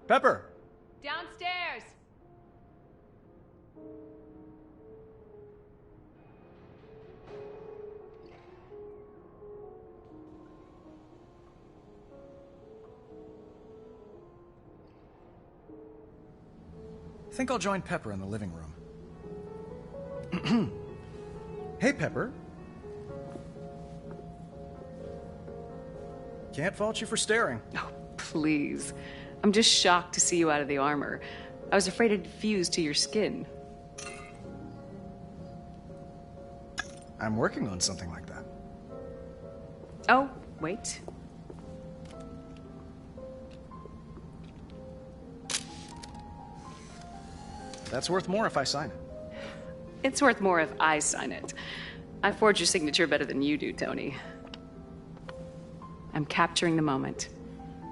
Pepper! Downstairs! I think I'll join Pepper in the living room. Hey, Pepper. Can't fault you for staring. Oh, please. I'm just shocked to see you out of the armor. I was afraid it'd fuse to your skin. I'm working on something like that. Oh, wait. That's worth more if I sign it. It's worth more if I sign it. I forge your signature better than you do, Tony. I'm capturing the moment.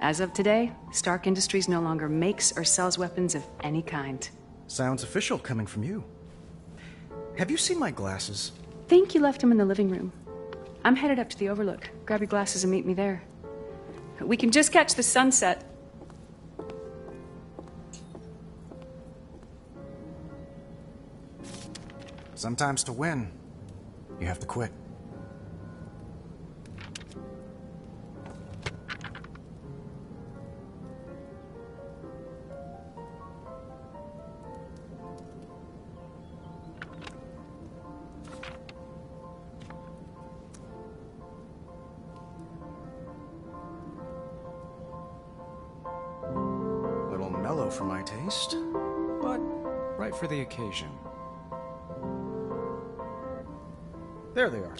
As of today, Stark Industries no longer makes or sells weapons of any kind. Sounds official coming from you. Have you seen my glasses? Think you left them in the living room. I'm headed up to the Overlook. Grab your glasses and meet me there. We can just catch the sunset. Sometimes to win, you have to quit. Little mellow for my taste, but right for the occasion. There they are.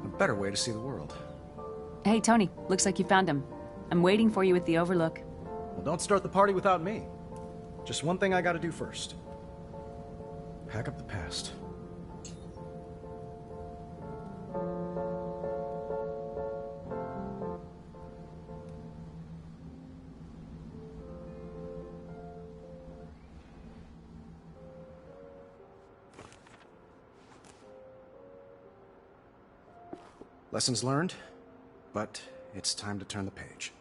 A better way to see the world. Hey, Tony. Looks like you found him. I'm waiting for you at the Overlook. Well, don't start the party without me. Just one thing I gotta do first. Pack up the past. Lessons learned, but it's time to turn the page.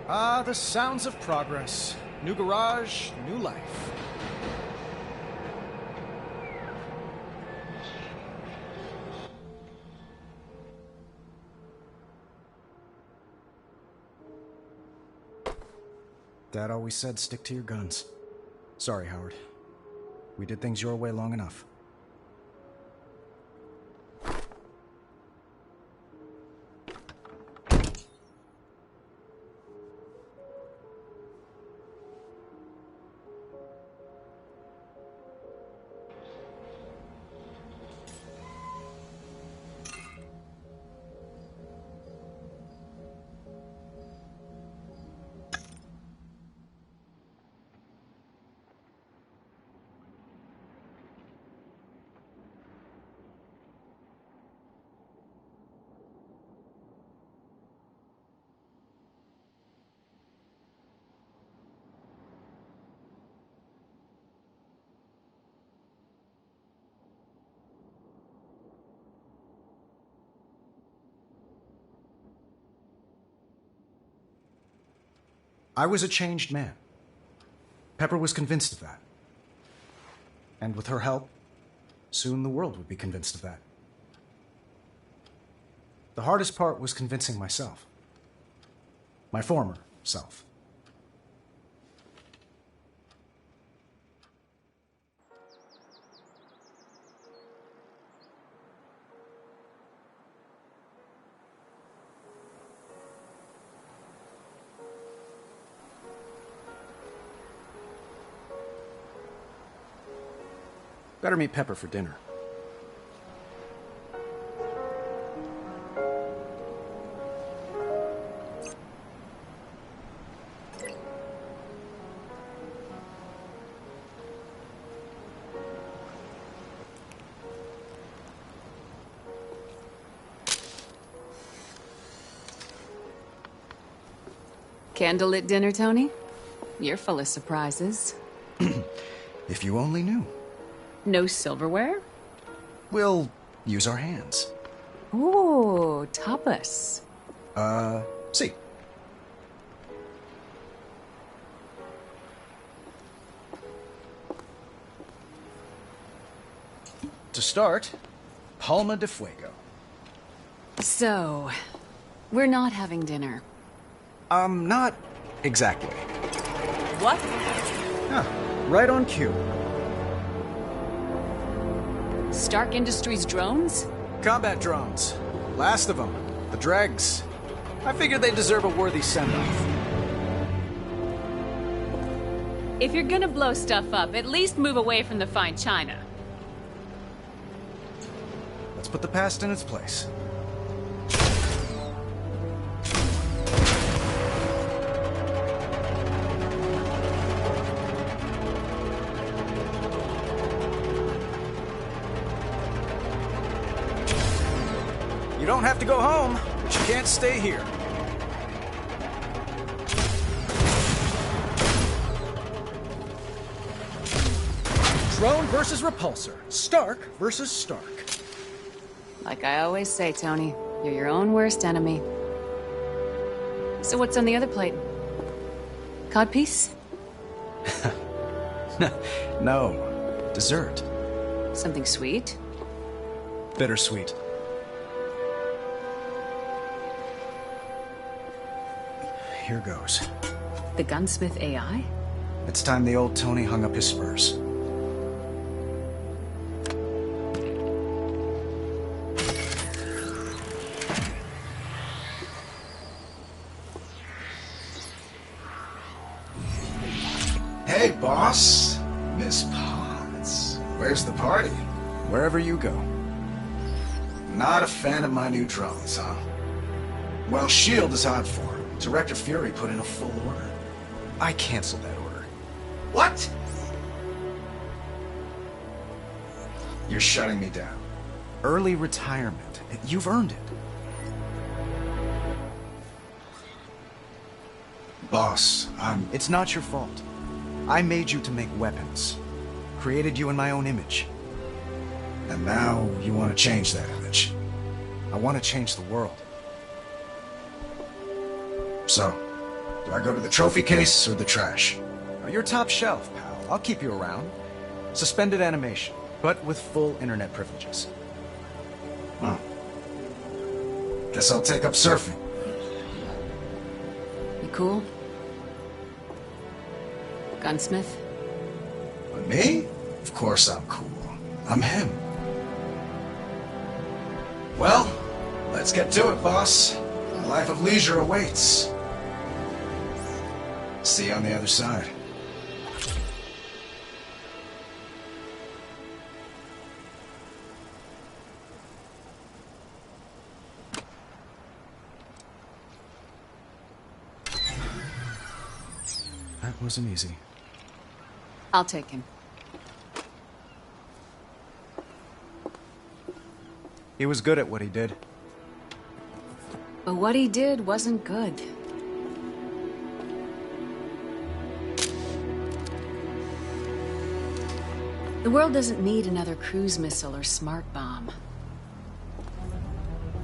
Ah, the sounds of progress. New garage, new life. Dad always said stick to your guns. Sorry, Howard. We did things your way long enough. I was a changed man. Pepper was convinced of that. And with her help, soon the world would be convinced of that. The hardest part was convincing myself. My former self. Better meet Pepper for dinner. Candlelit dinner, Tony? You're full of surprises. If you only knew. No silverware? We'll use our hands. Ooh, tapas. See. To start, Palma de Fuego. So, we're not having dinner. Not exactly. What? Huh, right on cue. Stark Industries drones? Combat drones. Last of them. The dregs. I figured they deserve a worthy send-off. If you're gonna blow stuff up, at least move away from the fine china. Let's put the past in its place. You don't have to go home, but you can't stay here. Drone versus repulsor. Stark versus Stark. Like I always say, Tony, you're your own worst enemy. So what's on the other plate? Codpiece? No. Dessert. Something sweet? Bittersweet. Here goes. The gunsmith AI? It's time the old Tony hung up his spurs. Hey, boss. Miss Potts. Where's the party? Wherever you go. Not a fan of my new drones, huh? Well, S.H.I.E.L.D. is hot for him. Director Fury put in a full order. I canceled that order. What? You're shutting me down. Early retirement. You've earned it. Boss, It's not your fault. I made you to make weapons. Created you in my own image. And now you want to change that image. I want to change the world. So, do I go to the trophy case or the trash? You're top shelf, pal. I'll keep you around. Suspended animation, but with full internet privileges. Huh. Guess I'll take up surfing. You cool? Gunsmith? But me? Of course I'm cool. I'm him. Well, let's get to it, boss. A life of leisure awaits. See you on the other side. That wasn't easy. I'll take him. He was good at what he did. But what he did wasn't good. The world doesn't need another cruise missile or smart bomb.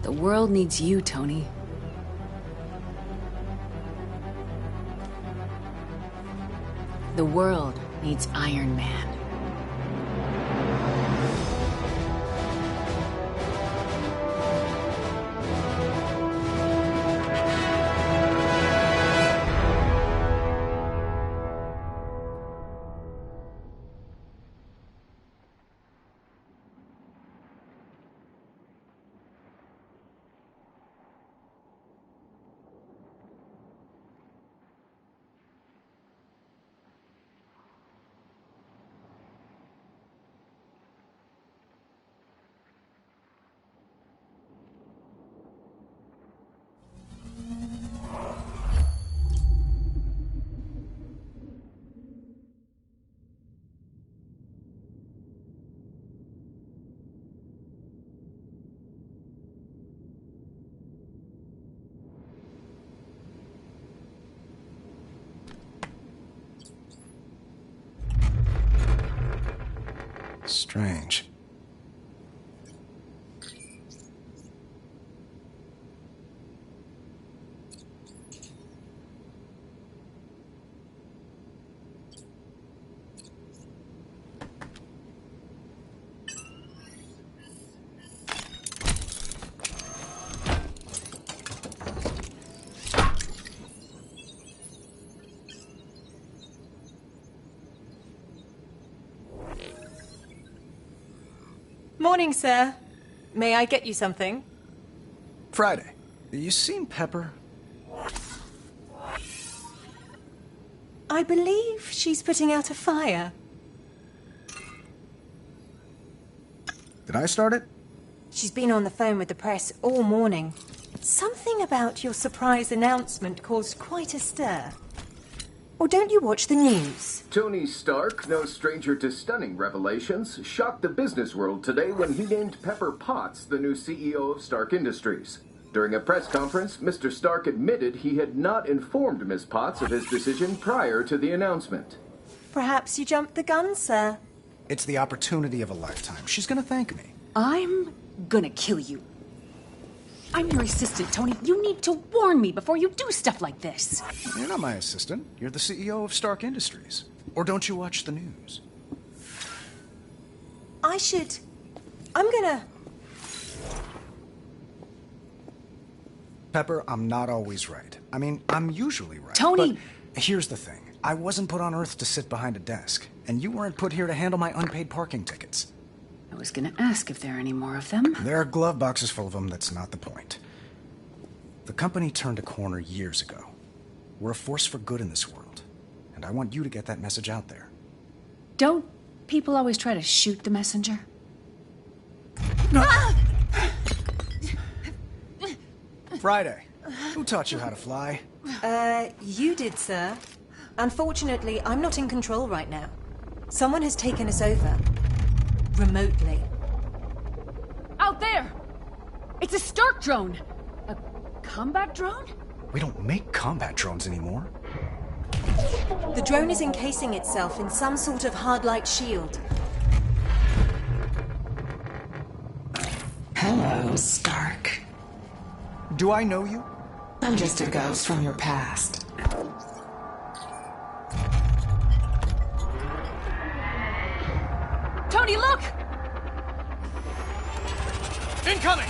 The world needs you, Tony. The world needs Iron Man. Strange. Morning, sir. May I get you something? Friday, you seen Pepper? I believe she's putting out a fire. Did I start it? She's been on the phone with the press all morning. Something about your surprise announcement caused quite a stir. Or don't you watch the news? Tony Stark, no stranger to stunning revelations, shocked the business world today when he named Pepper Potts the new CEO of Stark Industries. During a press conference, Mr. Stark admitted he had not informed Ms. Potts of his decision prior to the announcement. Perhaps you jumped the gun, sir. It's the opportunity of a lifetime. She's gonna thank me. I'm gonna kill you. I'm your assistant, Tony. You need to warn me before you do stuff like this. You're not my assistant. You're the CEO of Stark Industries. Or don't you watch the news? I'm gonna... Pepper, I'm not always right. I mean, I'm usually right. Tony! But here's the thing. I wasn't put on Earth to sit behind a desk. And you weren't put here to handle my unpaid parking tickets. I was gonna ask if there are any more of them. There are glove boxes full of them. That's not the point. The company turned a corner years ago. We're a force for good in this world. And I want you to get that message out there. Don't people always try to shoot the messenger? Friday, who taught you how to fly? You did, sir. Unfortunately, I'm not in control right now. Someone has taken us over. Remotely. Out there! It's a Stark drone! A combat drone? We don't make combat drones anymore. The drone is encasing itself in some sort of hard-light shield. Hello, Stark. Do I know you? I'm just a ghost from your past. Tony, look! Incoming!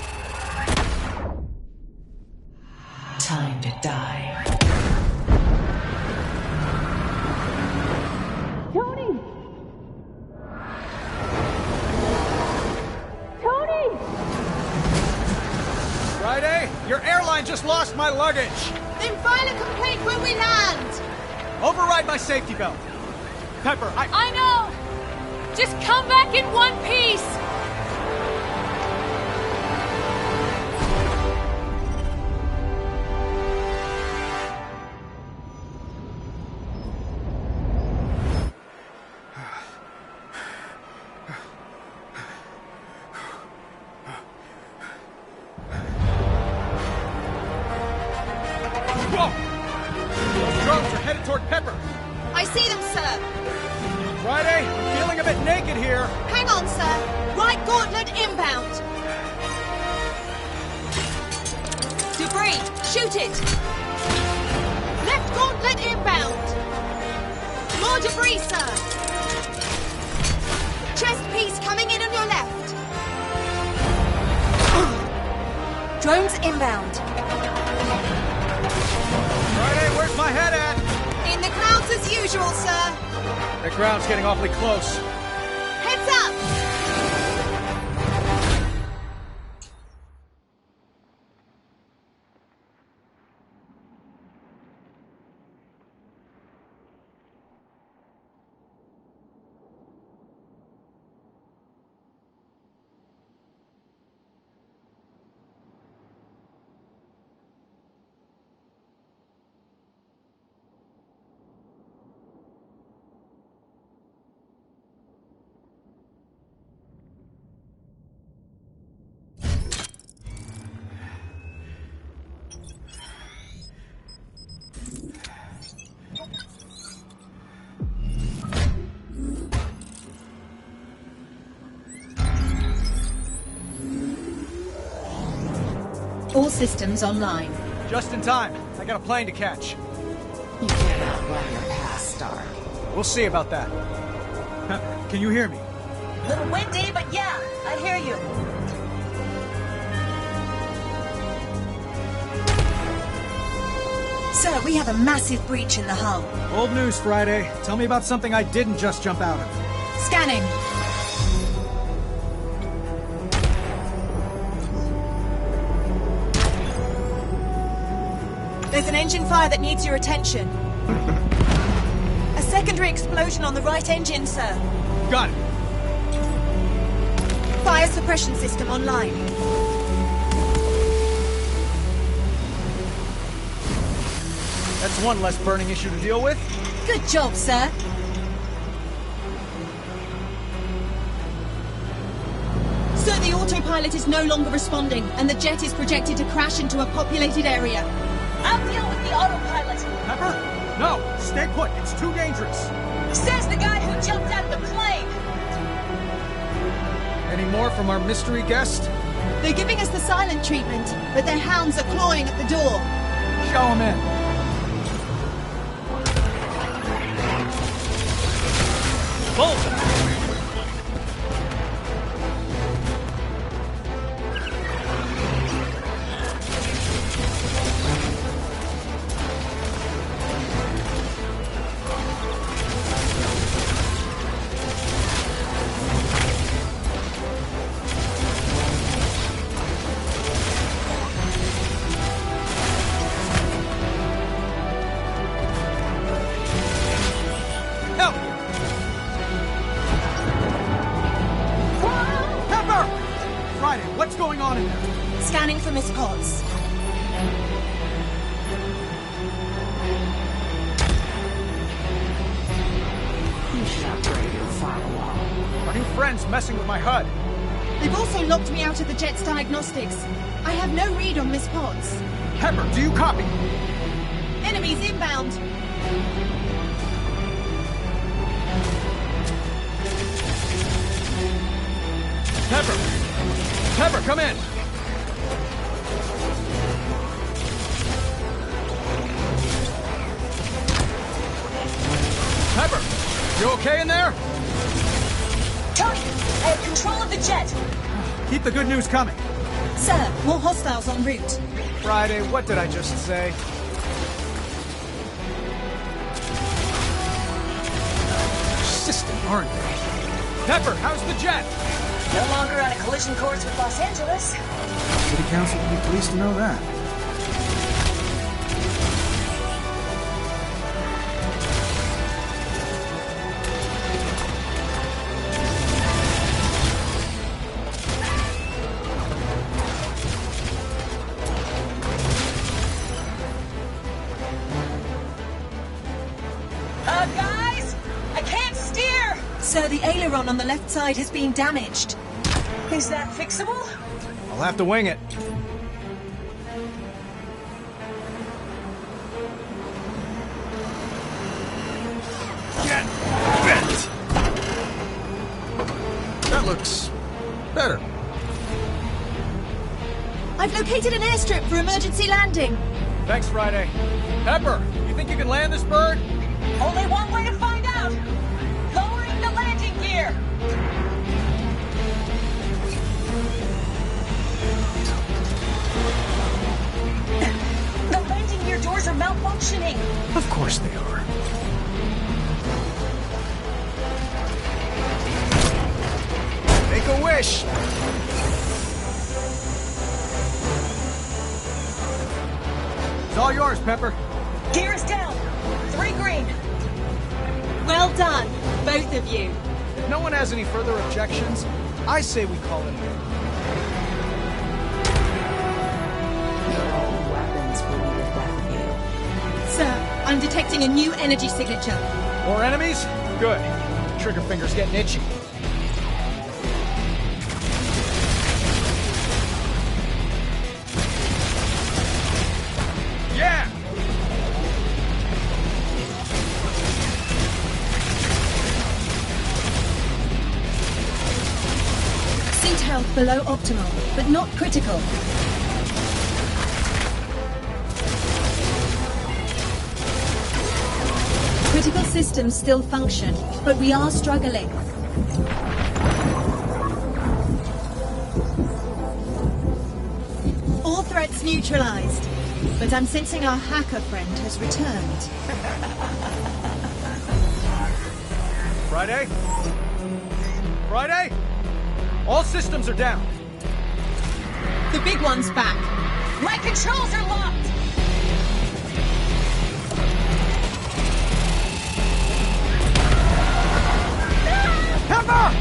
Time to die. Tony! Tony! Friday, your airline just lost my luggage! Then file a complaint when we land! Override my safety belt! Pepper, I know! Just come back in one piece! Whoa! Those drones are headed toward Pepper! I see them, sir! Friday, I'm feeling a bit naked here! Hang on, sir! Right gauntlet inbound! Debris! Shoot it! Left gauntlet inbound! More debris, sir! Chest piece coming in on your left! Drones inbound! Friday, where's my head at? In the clouds as usual, sir! The ground's getting awfully close. Heads up! All systems online. Just in time. I got a plane to catch. You can't outrun your past, Stark. We'll see about that. Can you hear me? Little windy, but yeah, I hear you. Sir, we have a massive breach in the hull. Old news, Friday. Tell me about something I didn't just jump out of. Scanning. There's an engine fire that needs your attention. A secondary explosion on the right engine, sir. Got it. Fire suppression system online. That's one less burning issue to deal with. Good job, sir. Sir, the autopilot is no longer responding, and the jet is projected to crash into a populated area. I'll deal with the autopilot. Pepper? No, stay put. It's too dangerous. Says the guy who jumped out of the plane. Any more from our mystery guest? They're giving us the silent treatment, but their hounds are clawing at the door. Show him in. Bullseye! What's going on in there? Scanning for Miss Potts. You should upgrade your firewall. Our new friend's messing with my HUD. They've also locked me out of the jet's diagnostics. I have no read on Miss Potts. Pepper, do you copy? Enemies inbound. Pepper! Pepper, come in! Pepper, you okay in there? Tony, I have control of the jet. Keep the good news coming. Sir, more hostiles en route. Friday, what did I just say? Persistent, aren't they? Pepper, how's the jet? No longer on a collision course with Los Angeles. City Council would be pleased to know that. Guys, I can't steer. Sir, the aileron on the left side has been damaged. Is that fixable? I'll have to wing it. Get bent! That looks better. I've located an airstrip for emergency landing. Thanks, Friday. Pepper, you think you can land this bird? Only one way to find out. Lowering the landing gear. The landing gear doors are malfunctioning. Of course they are. Make a wish! It's all yours, Pepper. Gears down. 3 green. Well done, both of you. If no one has any further objections, I say we call it a day. Your old weapons will be the death of you. Sir, I'm detecting a new energy signature. More enemies? Good. Trigger finger's getting itchy. Yeah! Seat health below optimal, but not critical. Critical systems still function, but we are struggling. All threats neutralized, but I'm sensing our hacker friend has returned. Friday? Friday? All systems are down. The big one's back. My controls are locked! Pepper!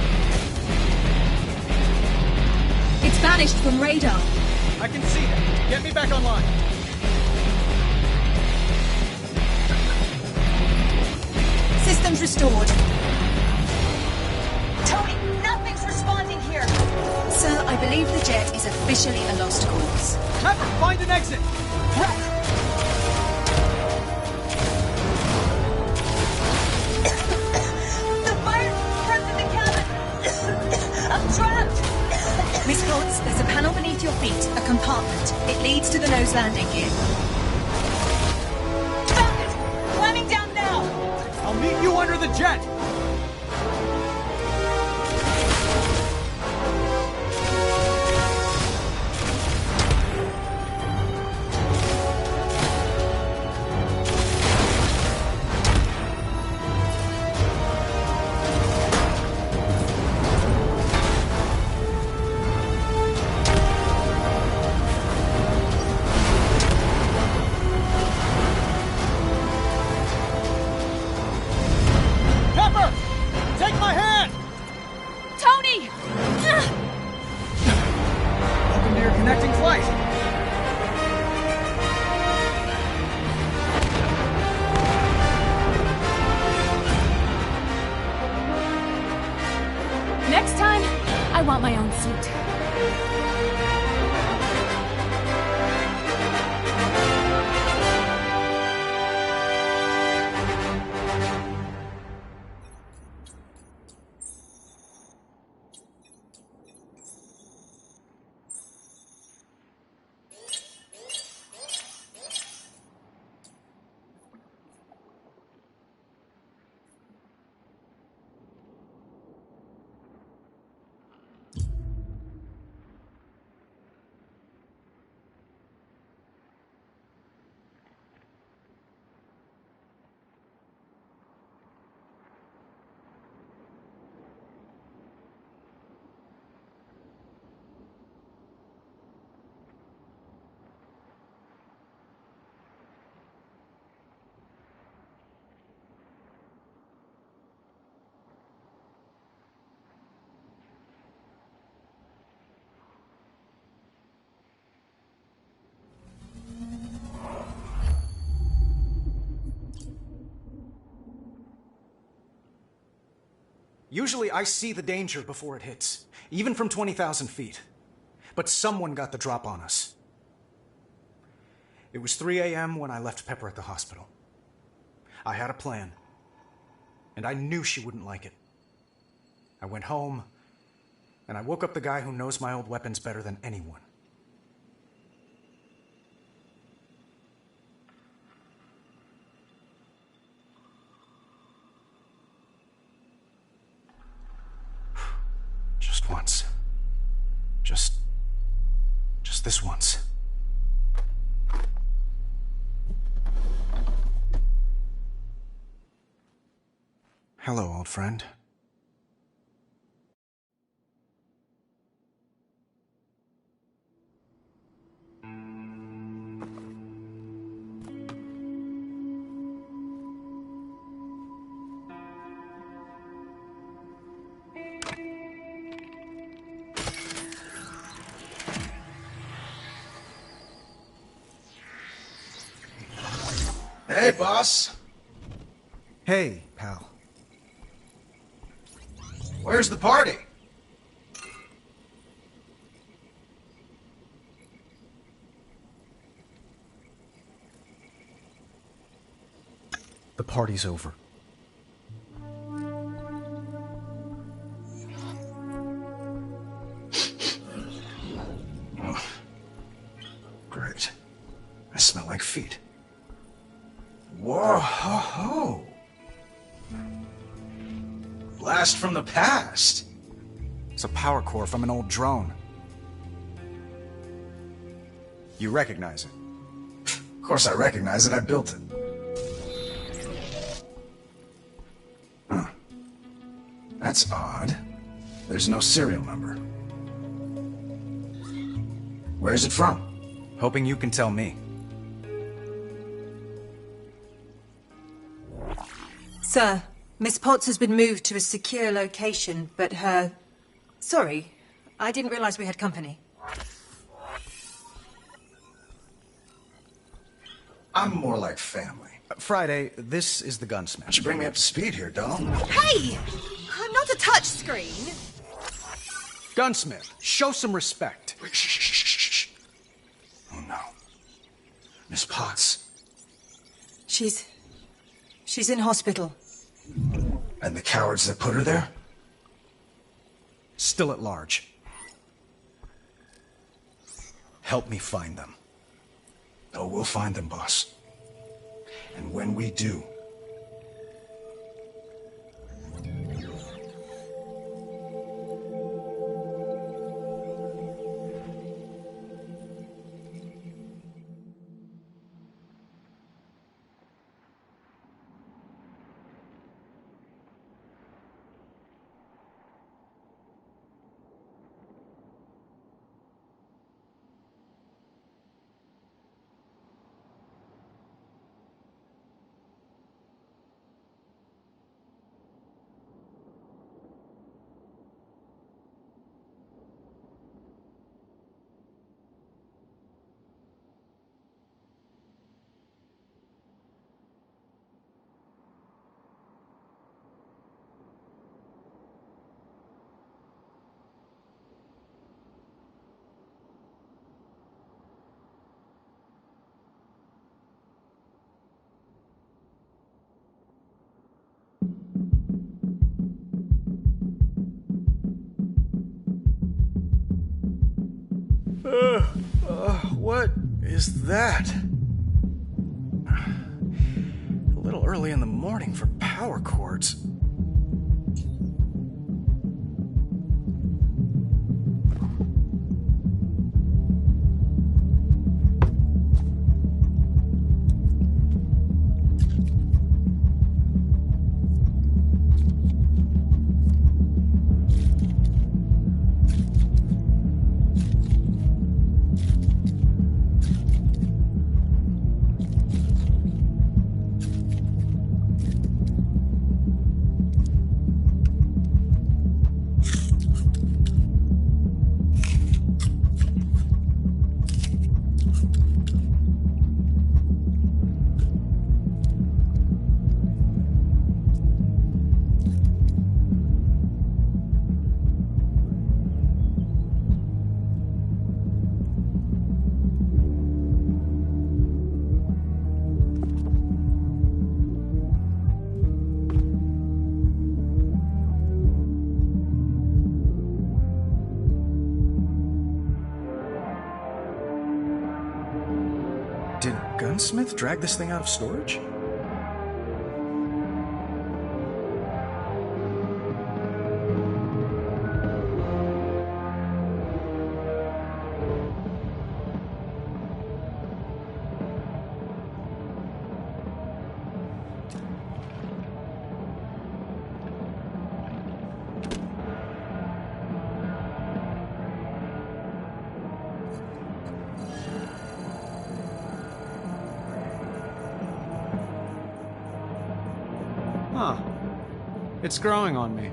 It's vanished from radar. I can see that. Get me back online. Systems restored. Tony, nothing's responding here! Sir, I believe the jet is officially a lost cause. Pepper, find an exit! The fire's front of the cabin! I'm trapped! Miss Potts, there's a panel beneath your feet, a compartment. It leads to the nose landing gear. Found it! Climbing down now! I'll meet you under the jet! Next time, I want my own suit. Usually I see the danger before it hits, even from 20,000 feet. But someone got the drop on us. It was 3 a.m. when I left Pepper at the hospital. I had a plan, and I knew she wouldn't like it. I went home, and I woke up the guy who knows my old weapons better than anyone. Just once. Just this once. Hello, old friend. Hey, boss. Hey, pal. Where's the party? The party's over. Oh, great. I smell like feet. Whoa, ho, ho. blast from the past. It's a power core from an old drone. You recognize it? Of course I recognize it. I built it. Huh. That's odd. There's no serial number. Where's it from? Hoping you can tell me. Sir, Miss Potts has been moved to a secure location, but her... Sorry, I didn't realize we had company. I'm more like family. Friday, this is the gunsmith. Why don't you bring me up to speed here, doll? Hey! I'm not a touchscreen. Gunsmith, show some respect. Wait, shh. Oh no. Miss Potts. She's in hospital. And the cowards that put her there? Still at large. Help me find them. Oh, we'll find them, boss. And when we do... What is that? A little early in the morning for power cords. Did Gunsmith drag this thing out of storage? Huh. It's growing on me.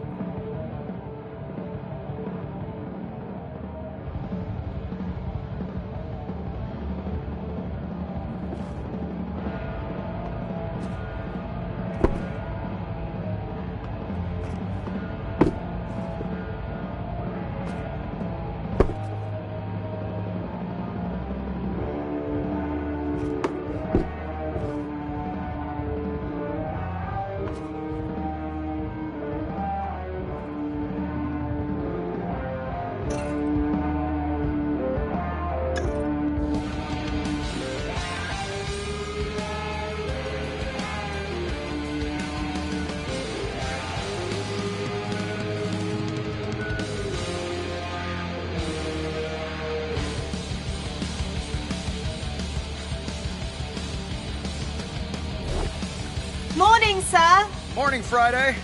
Morning, Friday.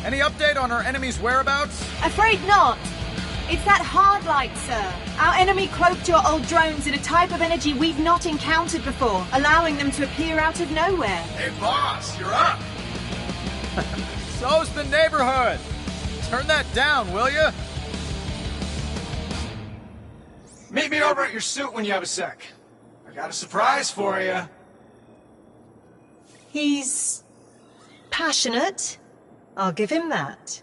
Any update on our enemy's whereabouts? Afraid not. It's that hard light, sir. Our enemy cloaked your old drones in a type of energy we've not encountered before, allowing them to appear out of nowhere. Hey, boss, you're up! So's the neighborhood. Turn that down, will you? Meet me over at your suit when you have a sec. I got a surprise for you. He's passionate. I'll give him that.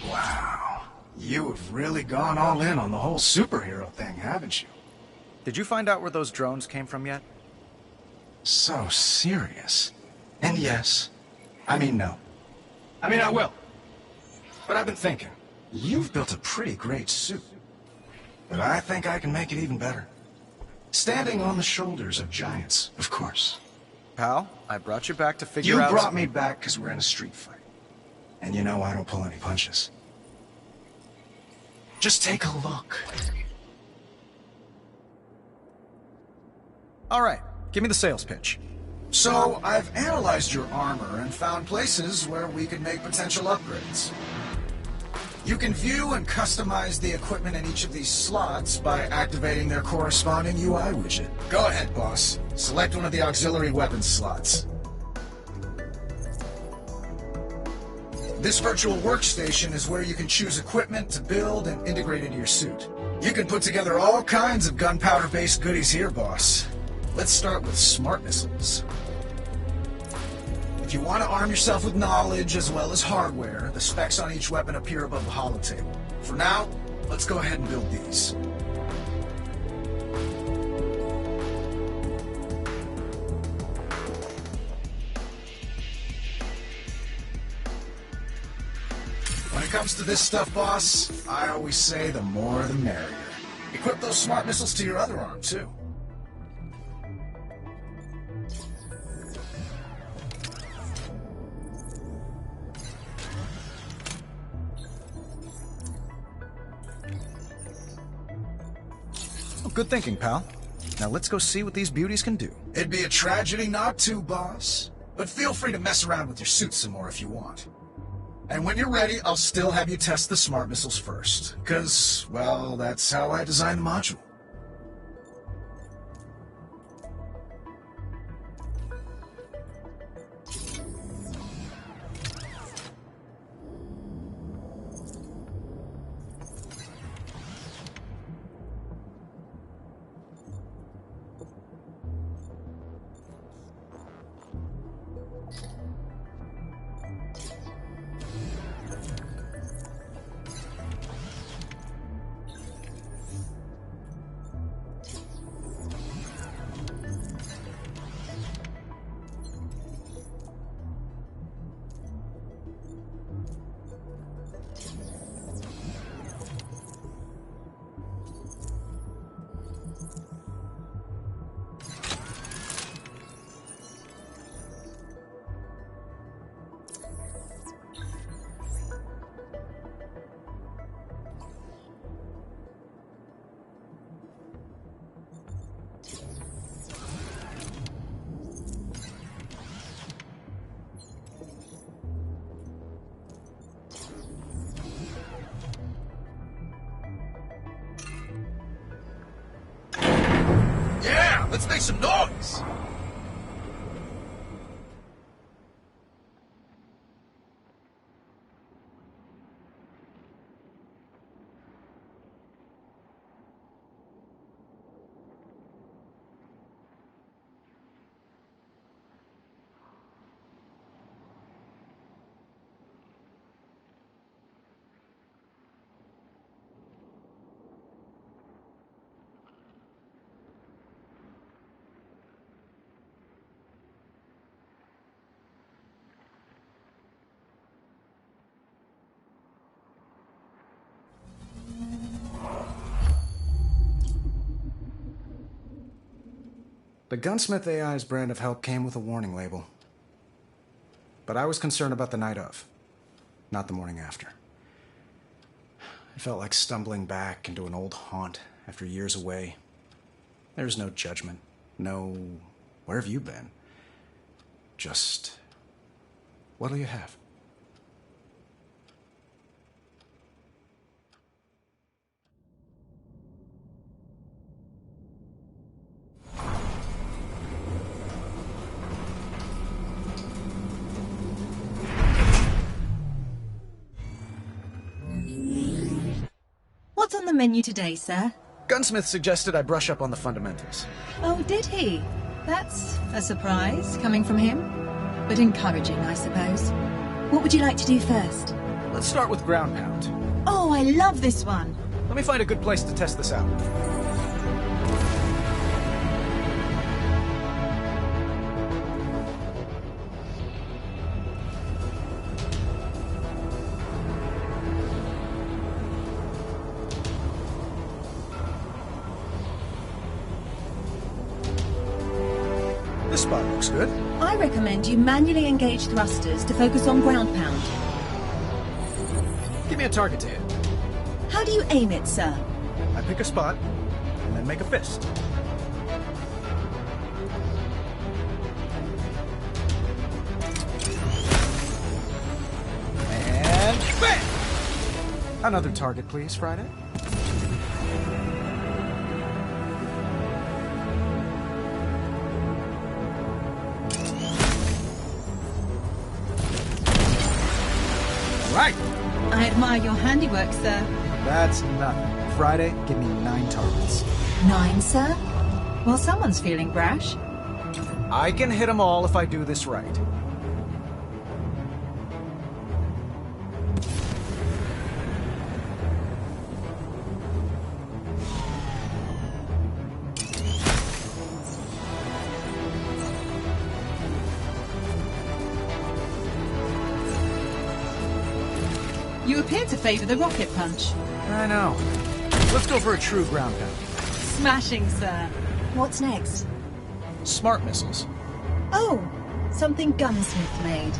Wow. You have really gone all in on the whole superhero thing, haven't you? Did you find out where those drones came from yet? So serious. And yes. I mean, no. I mean, I will. But I've been thinking. You've built a pretty great suit. But I think I can make it even better. Standing on the shoulders of giants, of course. Pal, I brought you back to figure out... You brought me back because we're in a street fight. And you know I don't pull any punches. Just take a look. All right, give me the sales pitch. So, I've analyzed your armor and found places where we could make potential upgrades. You can view and customize the equipment in each of these slots by activating their corresponding UI widget. Go ahead, boss. Select one of the auxiliary weapons slots. This virtual workstation is where you can choose equipment to build and integrate into your suit. You can put together all kinds of gunpowder-based goodies here, boss. Let's start with smart missiles. If you want to arm yourself with knowledge as well as hardware, the specs on each weapon appear above the holotable. For now, let's go ahead and build these. When it comes to this stuff, boss, I always say the more the merrier. Equip those smart missiles to your other arm, too. Good thinking, pal. Now let's go see what these beauties can do. It'd be a tragedy not to, boss. But feel free to mess around with your suit some more if you want. And when you're ready, I'll still have you test the smart missiles first. 'Cause, well, that's how I designed the module. Let's make some noise! The Gunsmith AI's brand of help came with a warning label. But I was concerned about the night of, not the morning after. It felt like stumbling back into an old haunt after years away. There's no judgment. No, where have you been? Just, what'll you have? What's on the menu today, sir? Gunsmith suggested I brush up on the fundamentals. Oh, did he? That's a surprise, coming from him. But encouraging, I suppose. What would you like to do first? Let's start with ground pound. Oh, I love this one. Let me find a good place to test this out. This spot looks good. I recommend you manually engage thrusters to focus on ground pound. Give me a target to hit. How do you aim it, sir? I pick a spot, and then make a fist. And bam! Another target, please, Friday. Right! I admire your handiwork, sir. That's nothing. Friday, give me 9 targets. 9, sir? Well, someone's feeling brash. I can hit them all if I do this right. You appear to favor the rocket punch. I know. Let's go for a true ground pound. Smashing, sir. What's next? Smart missiles. Oh, something Gunsmith made.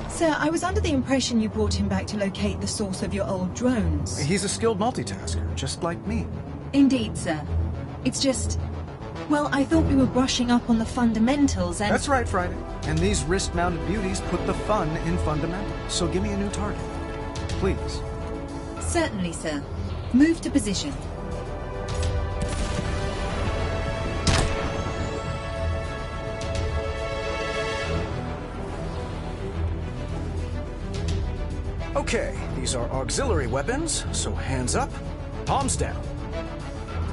Sir, I was under the impression you brought him back to locate the source of your old drones. He's a skilled multitasker, just like me. Indeed, sir. It's just... Well, I thought we were brushing up on the fundamentals and... That's right, Friday. And these wrist-mounted beauties put the fun in fundamentals. So give me a new target. Please. Certainly, sir. Move to position. Okay, these are auxiliary weapons, so hands up, palms down.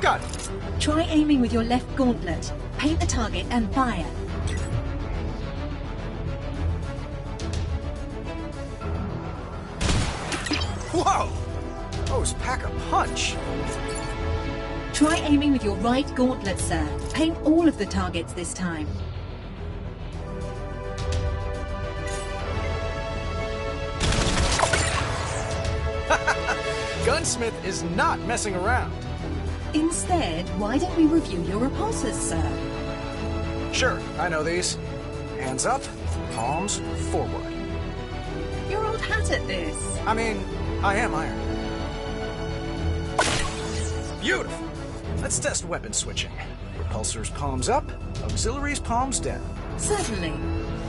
Got it. Try aiming with your left gauntlet. Paint the target and fire. Whoa! Those pack a punch. Try aiming with your right gauntlet, sir. Paint all of the targets this time. Gunsmith is not messing around. Instead, why don't we review your repulsors, sir? Sure, I know these. Hands up, palms forward. You're old hat at this. I mean, I am iron. Beautiful. Let's test weapon switching. Repulsors palms up, auxiliaries palms down. Certainly.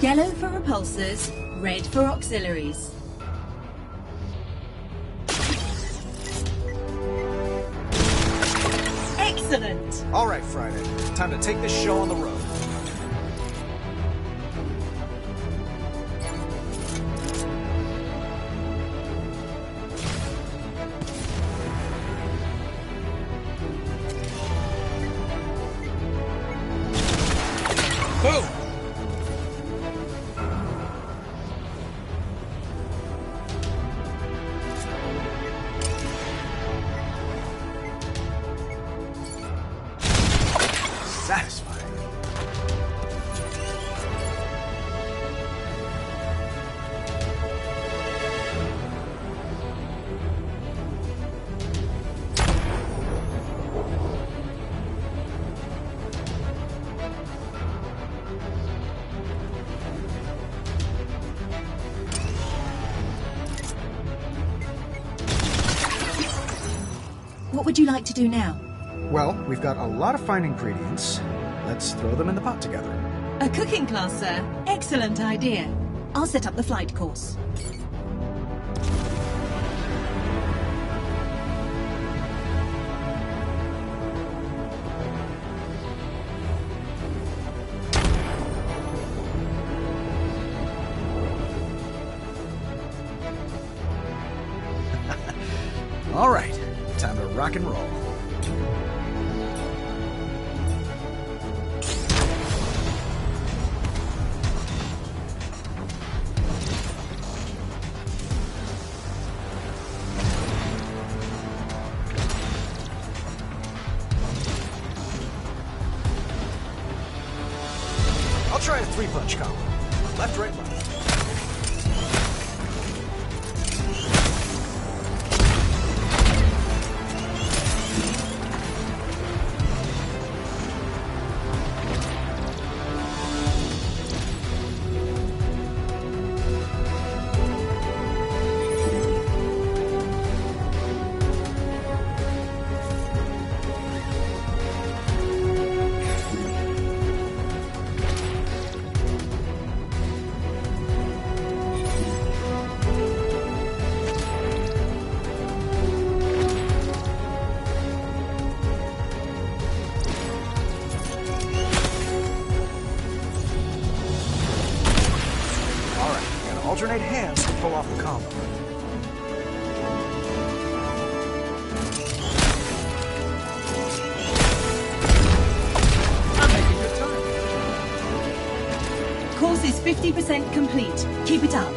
Yellow for repulsors, red for auxiliaries. Excellent! All right, Friday. Time to take this show on the road. Boom! Satisfying. What would you like to do now? Well, we've got a lot of fine ingredients. Let's throw them in the pot together. A cooking class, sir. Excellent idea. I'll set up the flight course. All right, time to rock and roll. I'll try a three-punch combo. Left, right, left. Alternate hands to pull off the combo. I'm making good time. Course is 50% complete. Keep it up.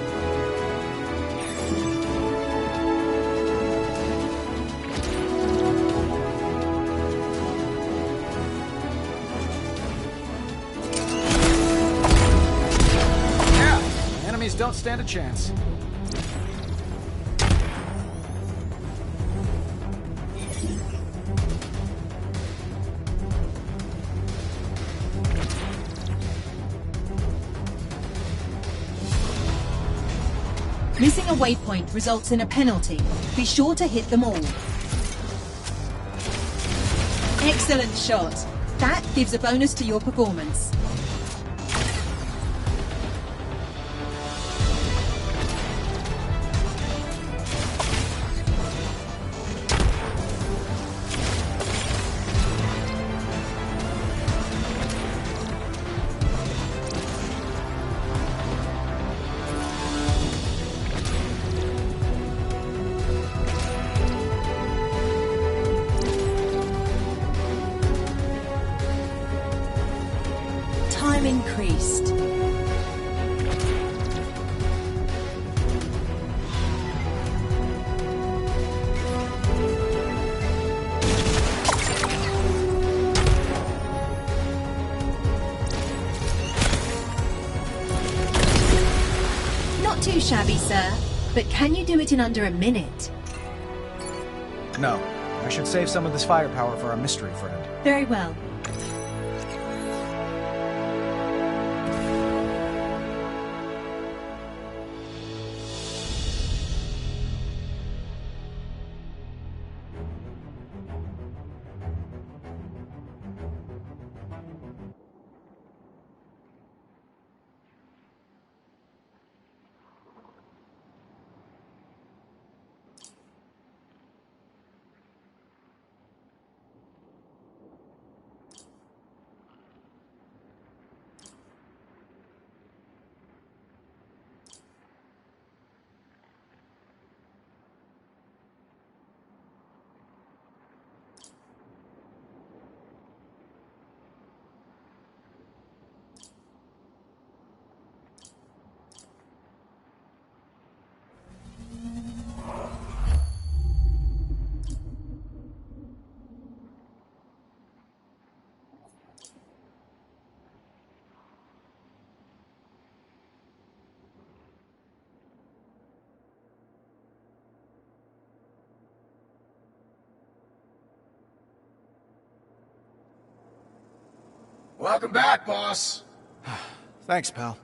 Don't stand a chance. Missing a waypoint results in a penalty. Be sure to hit them all. Excellent shot. That gives a bonus to your performance. Time increased. Not too shabby, sir. But can you do it in under a minute? No. I should save some of this firepower for our mystery friend. Very well. Welcome back, boss. Thanks, pal.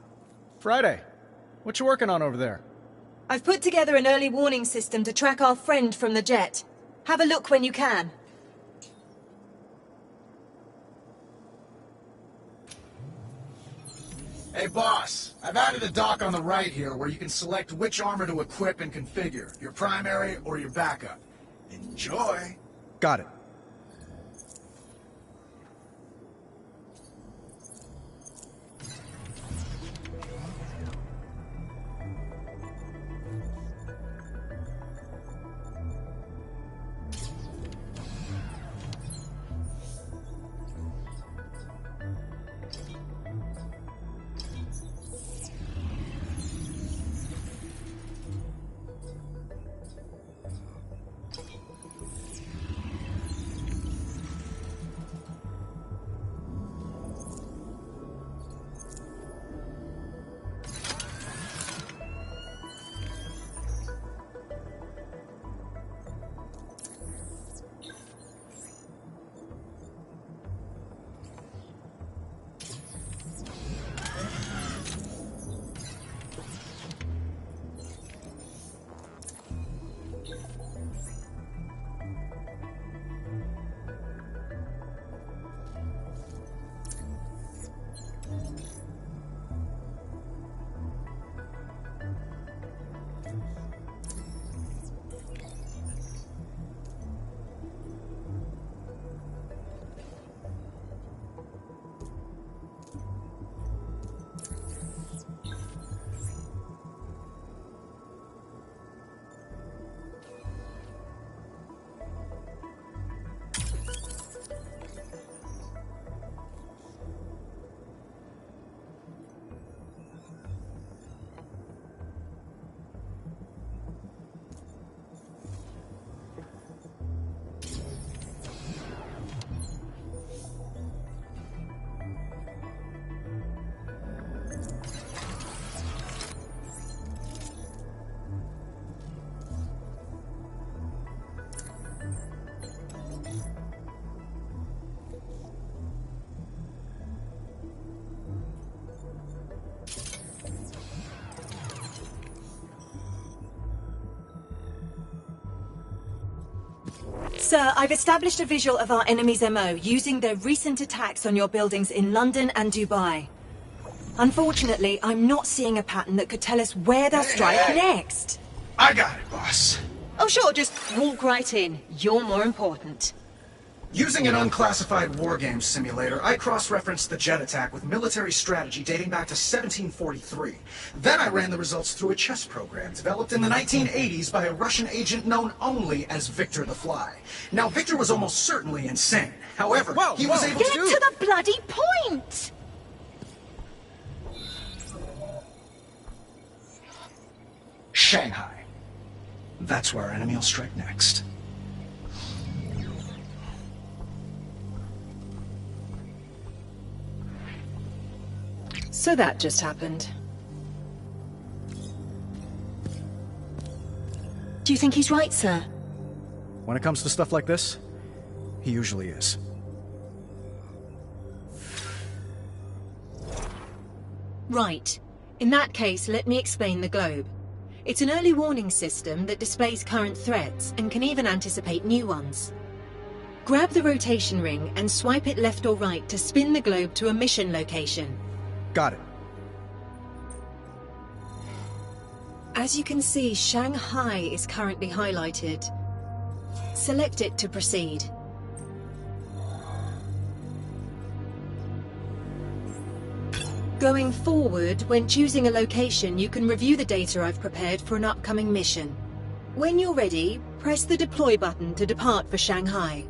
Friday, what you working on over there? I've put together an early warning system to track our friend from the jet. Have a look when you can. Hey, boss. I've added a dock on the right here where you can select which armor to equip and configure, your primary or your backup. Enjoy! Got it. Sir, I've established a visual of our enemy's MO using their recent attacks on your buildings in London and Dubai. Unfortunately, I'm not seeing a pattern that could tell us where they'll strike next. I got it, boss. Oh sure, just walk right in. You're more important. Using an unclassified wargame simulator, I cross-referenced the jet attack with military strategy dating back to 1743. Then I ran the results through a chess program developed in the 1980s by a Russian agent known only as Victor the Fly. Now, Victor was almost certainly insane. However, he was able Get to the bloody point! Shanghai. That's where our enemy will strike next. So that just happened. Do you think he's right, sir? When it comes to stuff like this, he usually is. Right. In that case, let me explain the globe. It's an early warning system that displays current threats and can even anticipate new ones. Grab the rotation ring and swipe it left or right to spin the globe to a mission location. Got it. As you can see, Shanghai is currently highlighted. Select it to proceed. Going forward, when choosing a location, you can review the data I've prepared for an upcoming mission. When you're ready, press the deploy button to depart for Shanghai.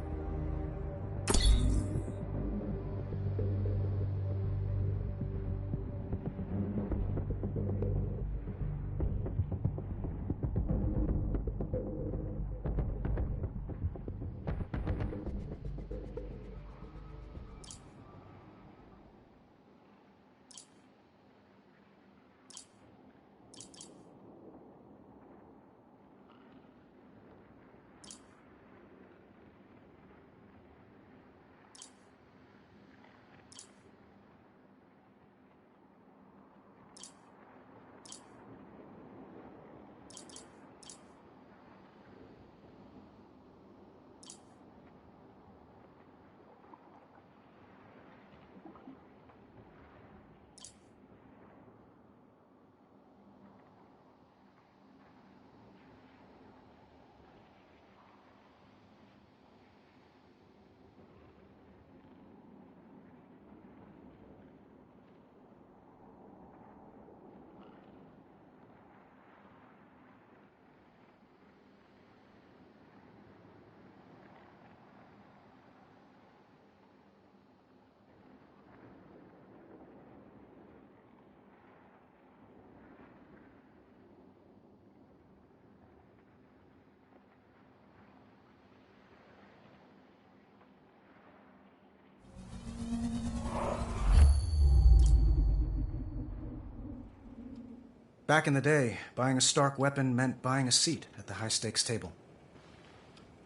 Back in the day, buying a Stark weapon meant buying a seat at the high-stakes table.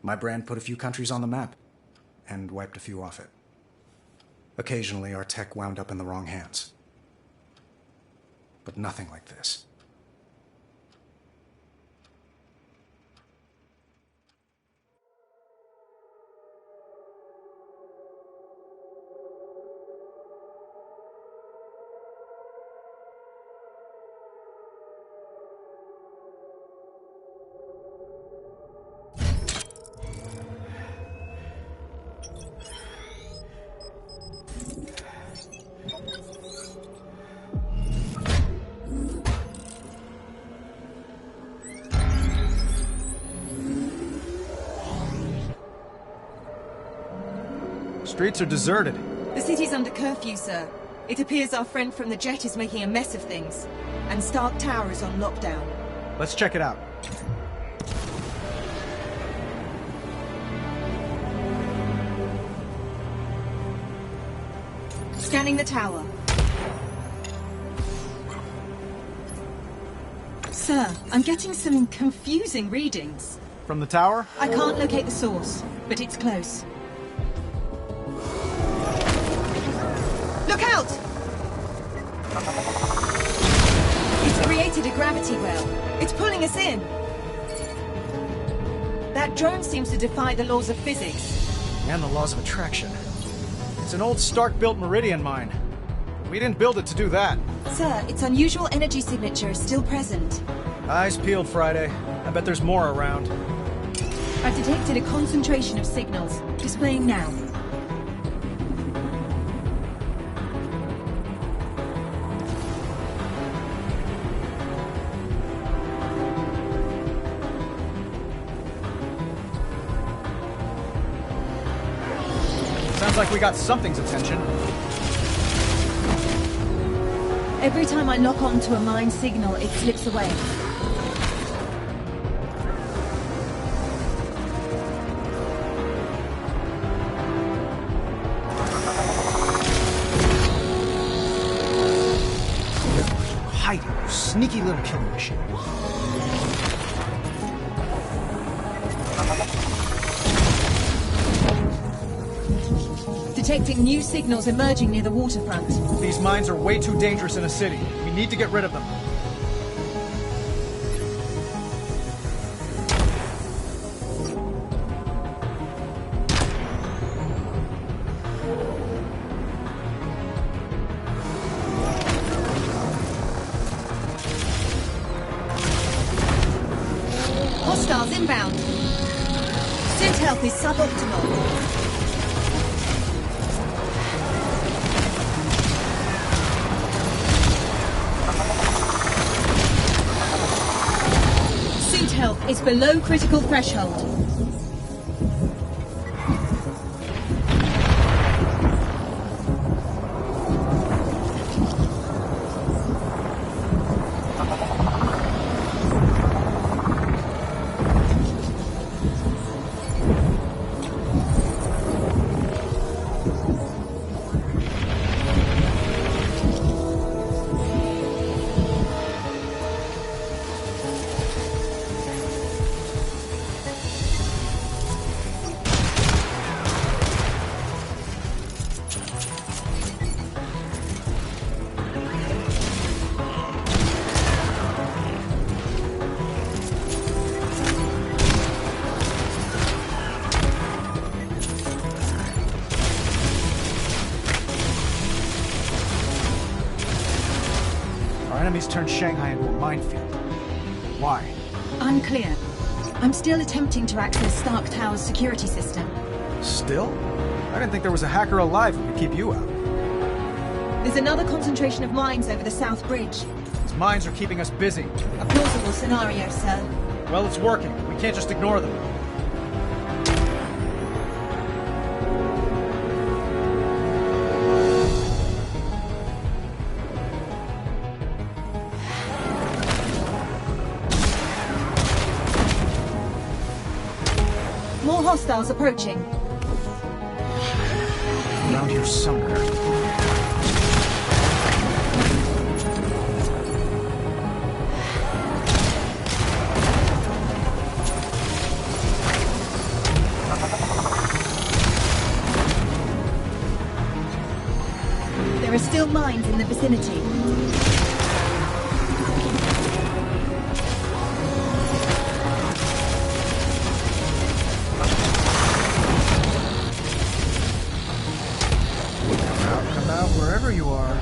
My brand put a few countries on the map, and wiped a few off it. Occasionally, our tech wound up in the wrong hands. But nothing like this. Streets are deserted. The city's under curfew, sir. It appears our friend from the jet is making a mess of things. And Stark Tower is on lockdown. Let's check it out. Scanning the tower. Sir, I'm getting some confusing readings. From the tower? I can't locate the source, but it's close. Look out! It's created a gravity well. It's pulling us in. That drone seems to defy the laws of physics. And the laws of attraction. It's an old Stark-built Meridian mine. We didn't build it to do that. Sir, its unusual energy signature is still present. Eyes peeled, Friday. I bet there's more around. I've detected a concentration of signals. Displaying now. Sounds like we got something's attention. Every time I lock onto a mine signal, it slips away. Hiding, you sneaky little killing machine. Detecting new signals emerging near the waterfront. These mines are way too dangerous in a city. We need to get rid of them. Hostiles inbound. Suit health is suboptimal. Health is below critical threshold. Enemies turned Shanghai into a minefield. Why? Unclear. I'm still attempting to access Stark Tower's security system. Still? I didn't think there was a hacker alive who could keep you out. There's another concentration of mines over the South Bridge. These mines are keeping us busy. A plausible scenario, sir. Well, it's working. We can't just ignore them. More hostiles approaching. Around here somewhere. still mines in the vicinity? Come out, wherever you are.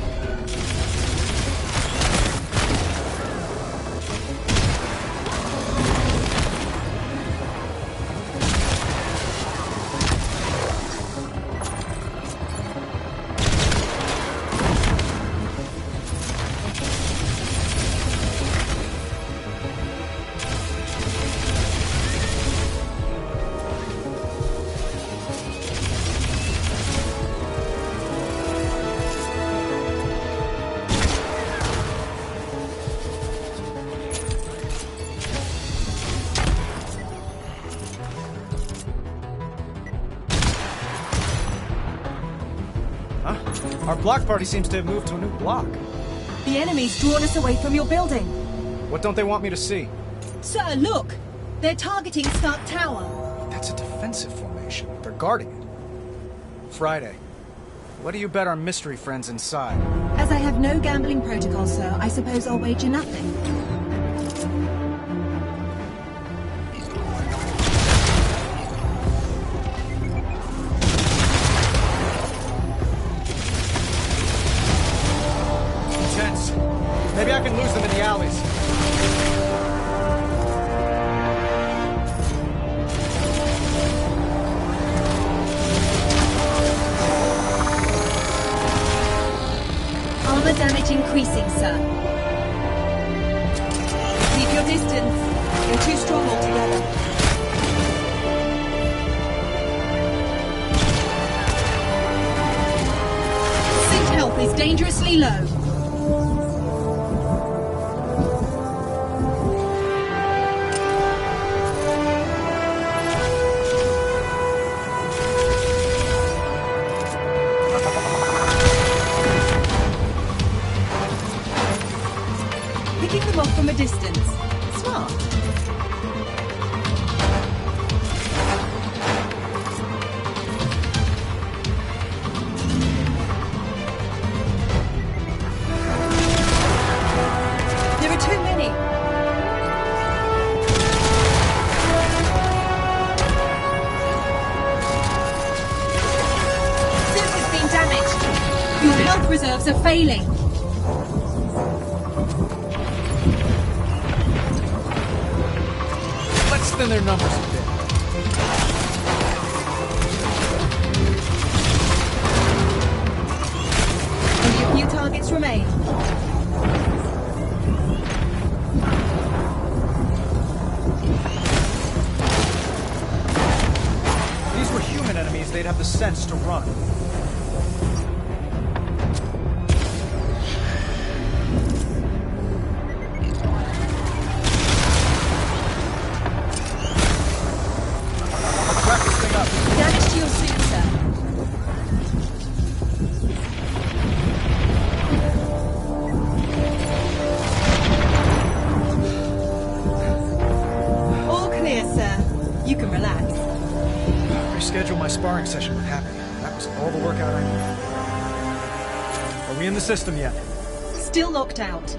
Our block party seems to have moved to a new block. The enemy's drawn us away from your building. What don't they want me to see? Sir, look! They're targeting Stark Tower. That's a defensive formation. They're guarding it. Friday. What do you bet our mystery friends inside? As I have no gambling protocol, sir, I suppose I'll wager nothing. Maybe I can lose them in the alleys. Armor damage increasing, sir. Keep your distance. You're too strong altogether. Sync health is dangerously low. Picking them off from a distance. Smart. There are too many. Sync has been damaged. Your health reserves are failing. Thin their numbers a bit. Only a few targets remain. If these were human enemies, they'd have the sense to run. Damage to your suit, sir. All clear, sir. You can relax. Reschedule my sparring session with Happy. That was all the workout I needed. Are we in the system yet? Still locked out.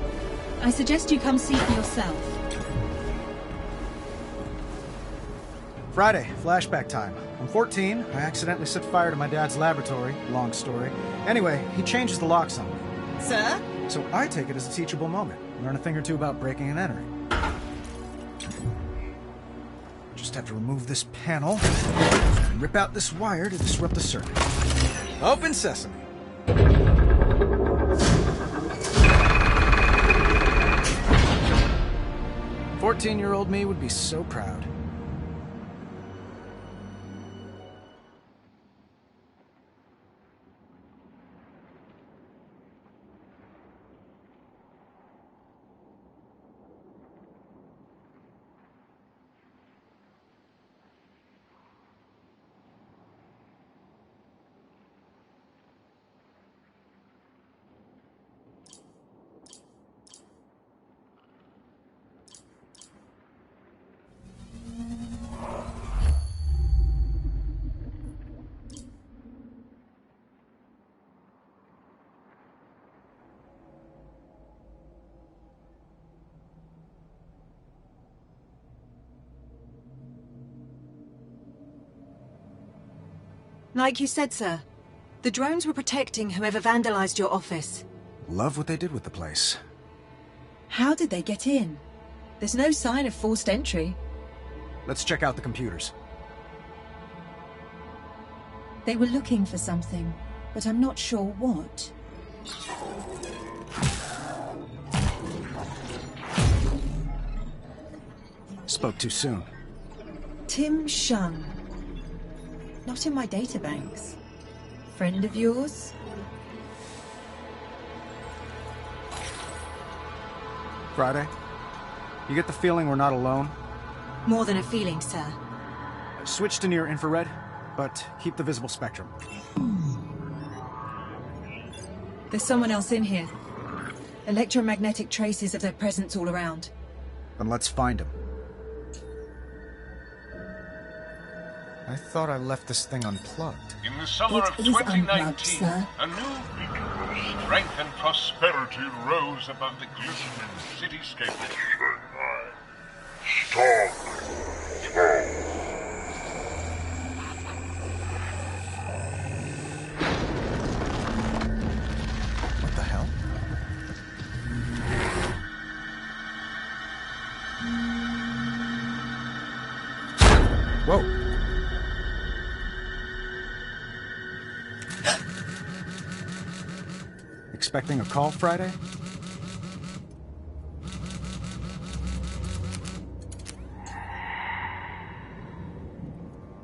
I suggest you come see for yourself. Friday, flashback time. I'm 14. I accidentally set fire to my dad's laboratory. Long story. Anyway, he changes the locks on me. Sir? So I take it as a teachable moment. Learn a thing or two about breaking and entering. Just have to remove this panel and rip out this wire to disrupt the circuit. Open sesame. 14-year-old me would be so proud. Like you said, sir. The drones were protecting whoever vandalized your office. Love what they did with the place. How did they get in? There's no sign of forced entry. Let's check out the computers. They were looking for something, but I'm not sure what. Spoke too soon. Tim Shung. Not in my databanks. Friend of yours? Friday, you get the feeling we're not alone? More than a feeling, sir. Switch to near infrared, but keep the visible spectrum. There's someone else in here. Electromagnetic traces of their presence all around. Then let's find him. I thought I left this thing unplugged. In the summer of It is 2019, unplugged, sir. a new beacon of strength and prosperity rose above the glistening cityscape. What the hell? Whoa! Expecting a call Friday?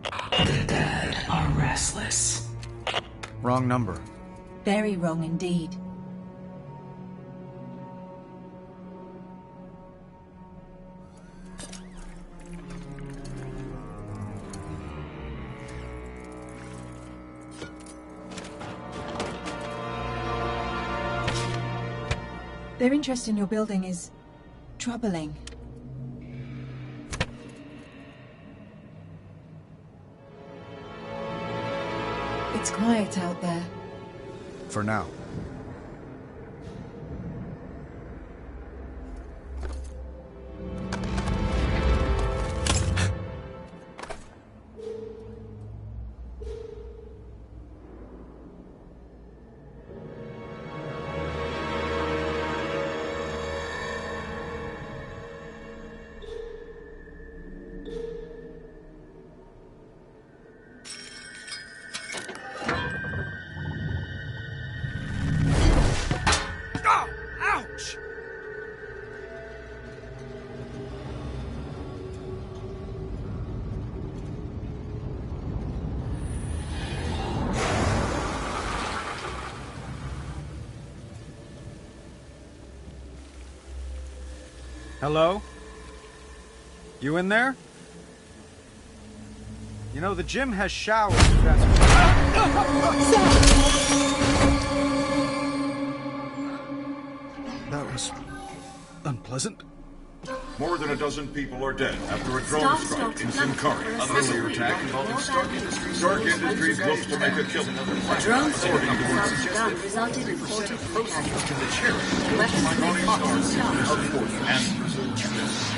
The dead are restless. Wrong number. Very wrong indeed. Their interest in your building is troubling. It's quiet out there. For now. Hello? You in there? You know, the gym has showers if that's That was unpleasant. More than a dozen people are dead after a drone strike in Sincari. An earlier attack involving Stark Industries. Stark Industries looks to make a killing. A drone strike from gun resulted in 40 casualties. Weapons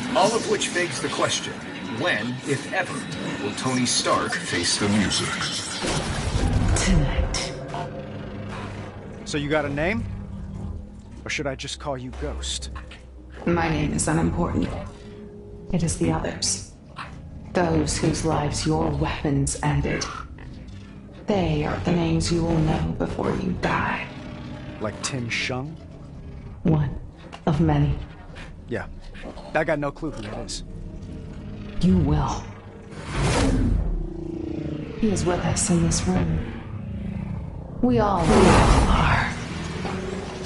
And all of which begs the question, when, if ever, will Tony Stark face the music? Tonight. So you got a name? Or should I just call you Ghost? My name is unimportant. It is the others. Those whose lives your weapons ended. They are the names you will know before you die. Like Tim Shung? One of many. Yeah. I got no clue who that is. You will. He is with us in this room. We all are.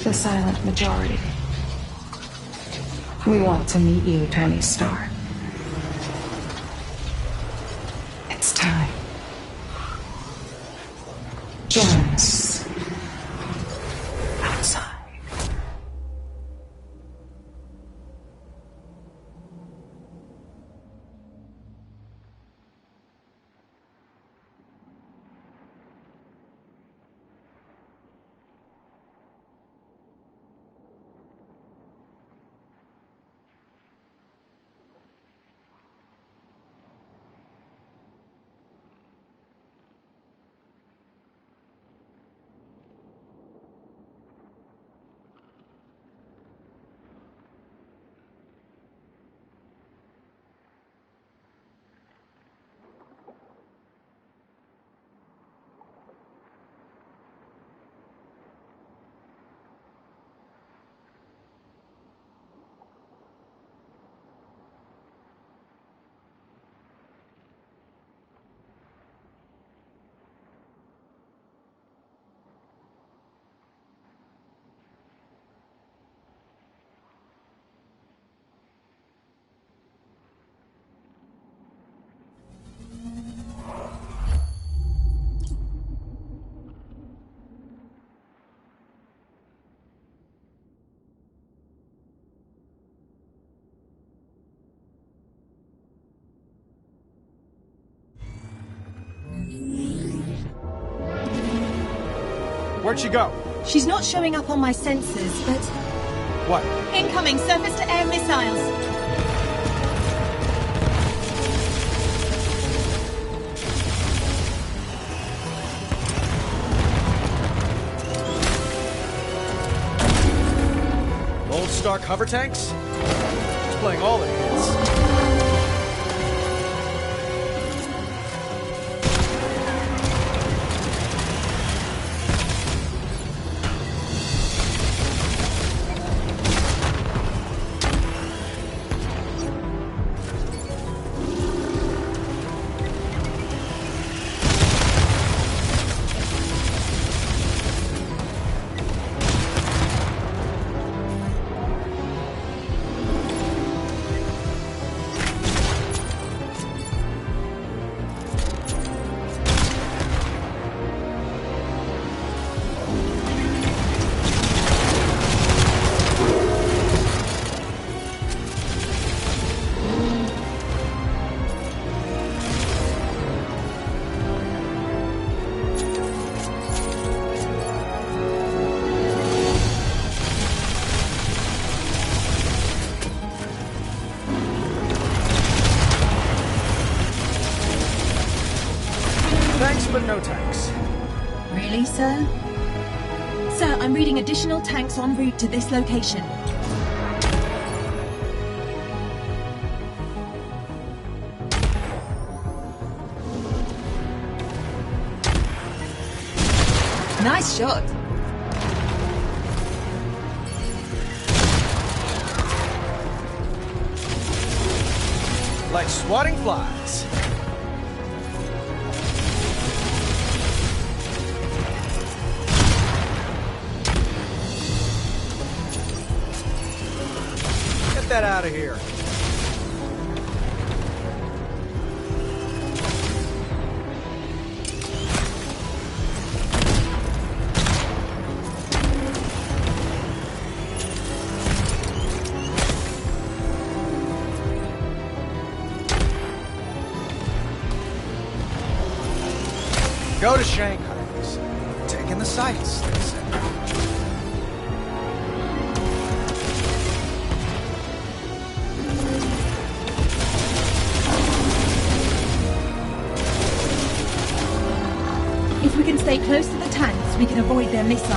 The silent majority. We want to meet you, Tony Stark. It's time. Join us. Outside. Where'd she go? She's not showing up on my sensors, but... What? Incoming surface-to-air missiles. Old Stark hover tanks? She's playing all the hits. Thanks, but no thanks. Really, sir? Sir, I'm reading additional tanks en route to this location. Nice shot. Like swatting flies. Get that out of here. Go to Shanghai. Taking the sights, they say. If we can stay close to the tanks, we can avoid their missiles.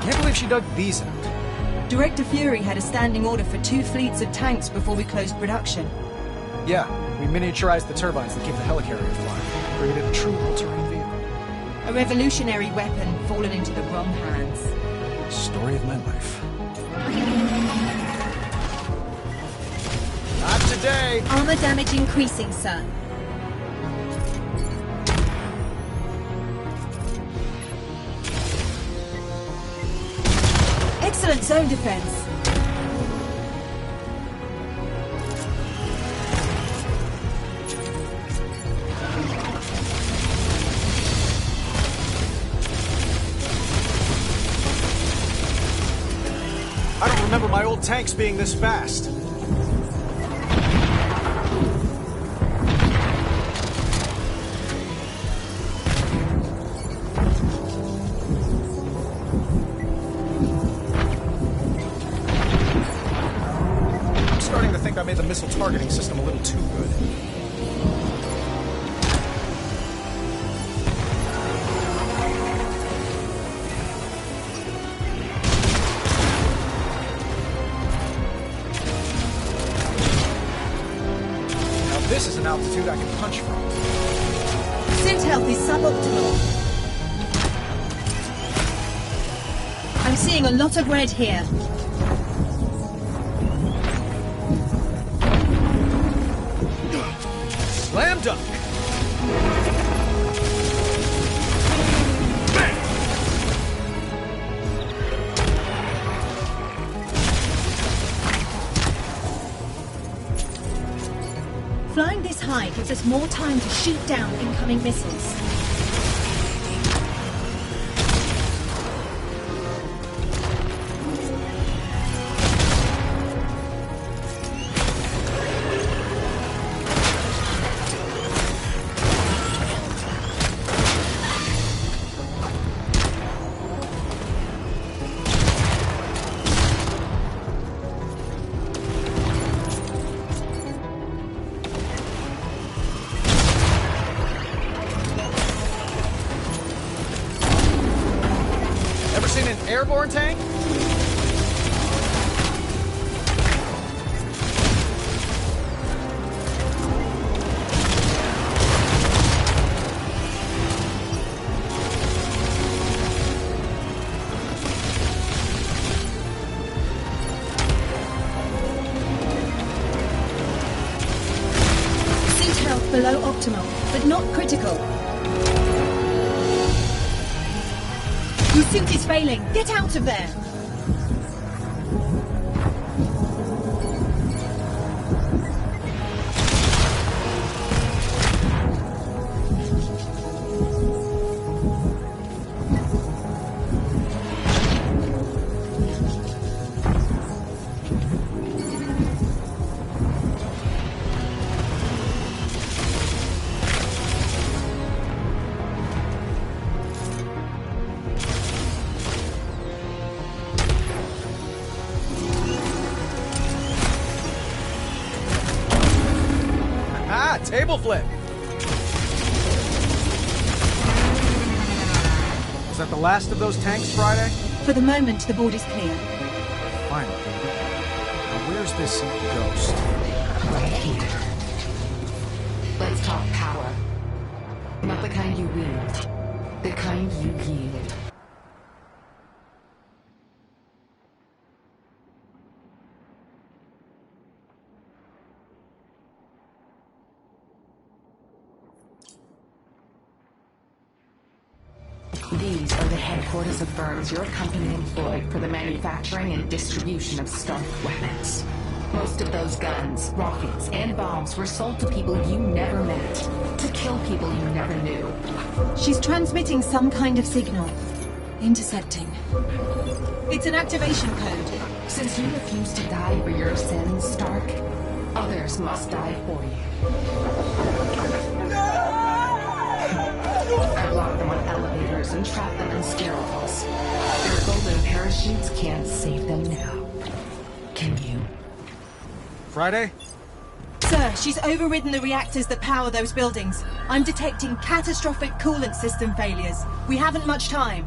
Can't believe she dug these out. Director Fury had a standing order for 2 fleets of tanks before we closed production. Yeah, we miniaturized the turbines that keep the helicarrier flying. Created a true all-terrain vehicle. A revolutionary weapon fallen into the wrong hands. Story of my life. Not today! Armor damage increasing, sir. Excellent zone defense. I don't remember my old tanks being this fast. I'm starting to think I made the missile targeting system a little too good. This is an altitude I can punch from. Suit health is suboptimal. I'm seeing a lot of red here. Slam dunk! Flying this high gives us more time to shoot down incoming missiles. Airborne tank? Suit health below optimal, but not critical. Your suit is failing. Get out of there! Table flip! Is that the last of those tanks, Friday? For the moment, the board is clear. Finally. Now where's this ghost? Right here. Let's talk power. Not the kind you wield. The kind you yield. These are the headquarters of firms your company employed for the manufacturing and distribution of stealth weapons. Most of those guns, rockets, and bombs were sold to people you never met, to kill people you never knew. She's transmitting some kind of signal. Intercepting. It's an activation code. Since you refuse to die for your sins, Stark, others must die for you. I blocked them on elevators and trapped them in stairwells. Their golden parachutes can't save them now. Can you? Friday? Sir, she's overridden the reactors that power those buildings. I'm detecting catastrophic coolant system failures. We haven't much time.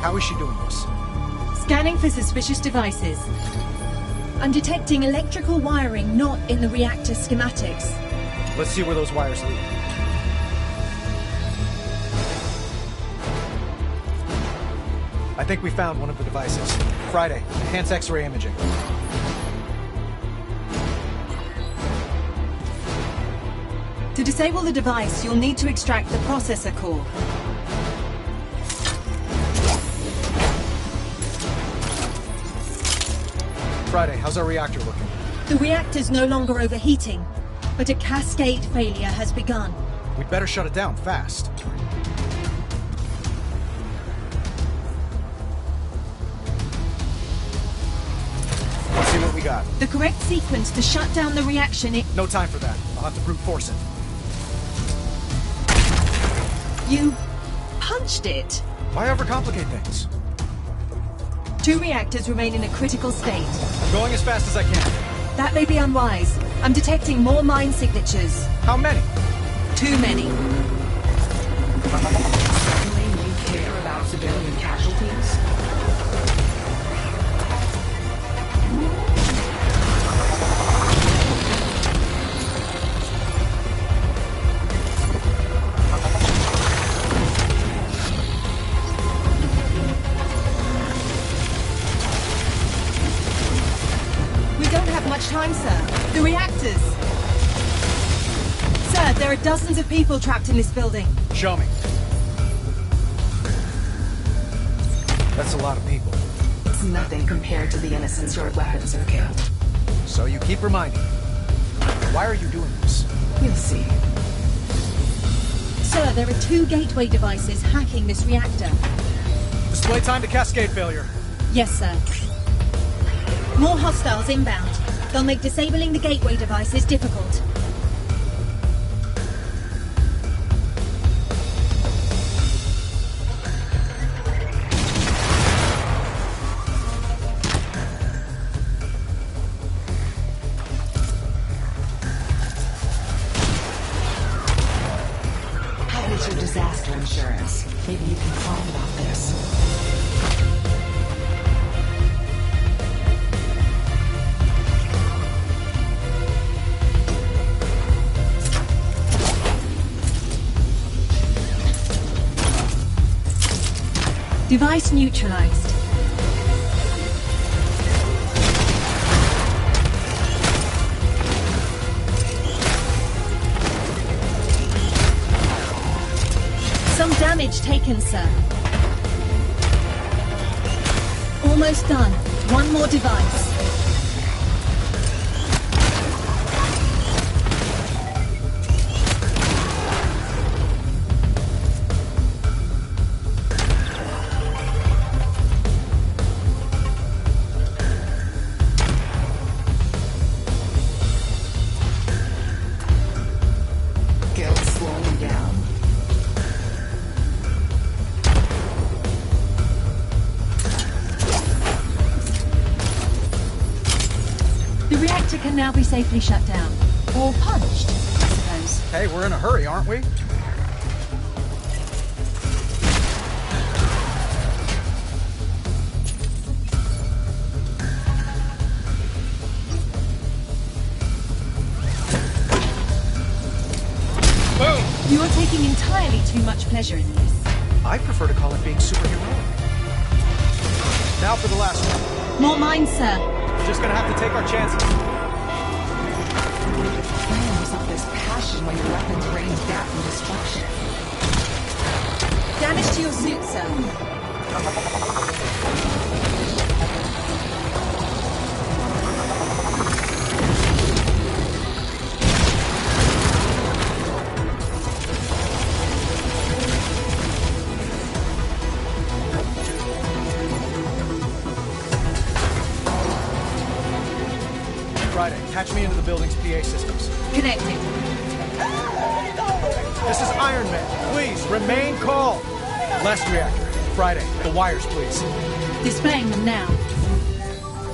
How is she doing this? Scanning for suspicious devices. I'm detecting electrical wiring not in the reactor schematics. Let's see where those wires lead. I think we found one of the devices. Friday, enhance X-ray imaging. To disable the device, you'll need to extract the processor core. Friday, how's our reactor looking? The reactor's no longer overheating, but a cascade failure has begun. We'd better shut it down fast. Let's see what we got. The correct sequence to shut down the reaction No time for that. I'll have to brute force it. You punched it. Why overcomplicate things? 2 reactors remain in a critical state. I'm going as fast as I can. That may be unwise. I'm detecting more mine signatures. How many? Too many. Suddenly you care about civilian casualties? Time, sir. The reactors. Sir, there are dozens of people trapped in this building. Show me. That's a lot of people. It's nothing compared to the innocents your weapons have killed. So you keep reminding me. Why are you doing this? You'll see. Sir, there are 2 gateway devices hacking this reactor. Display time to cascade failure. Yes, sir. More hostiles inbound. They'll make disabling the gateway devices difficult. How did you disaster insurance. Maybe you can talk about this. Device neutralized. Some damage taken, sir. Almost done. One more device. Can now be safely shut down. Or punched, I suppose. Hey, we're in a hurry, aren't we? Boom! You are taking entirely too much pleasure in this. I prefer to call it being superheroic. Now for the last one. More mines, sir. We're just gonna have to take our chances. This passion when your weapons rain death and destruction. Damage to your suit, sir. Friday, patch me into the building's PA systems. Connected. This is Iron Man. Please, remain calm. Last reactor. Friday, the wires, please. Displaying them now.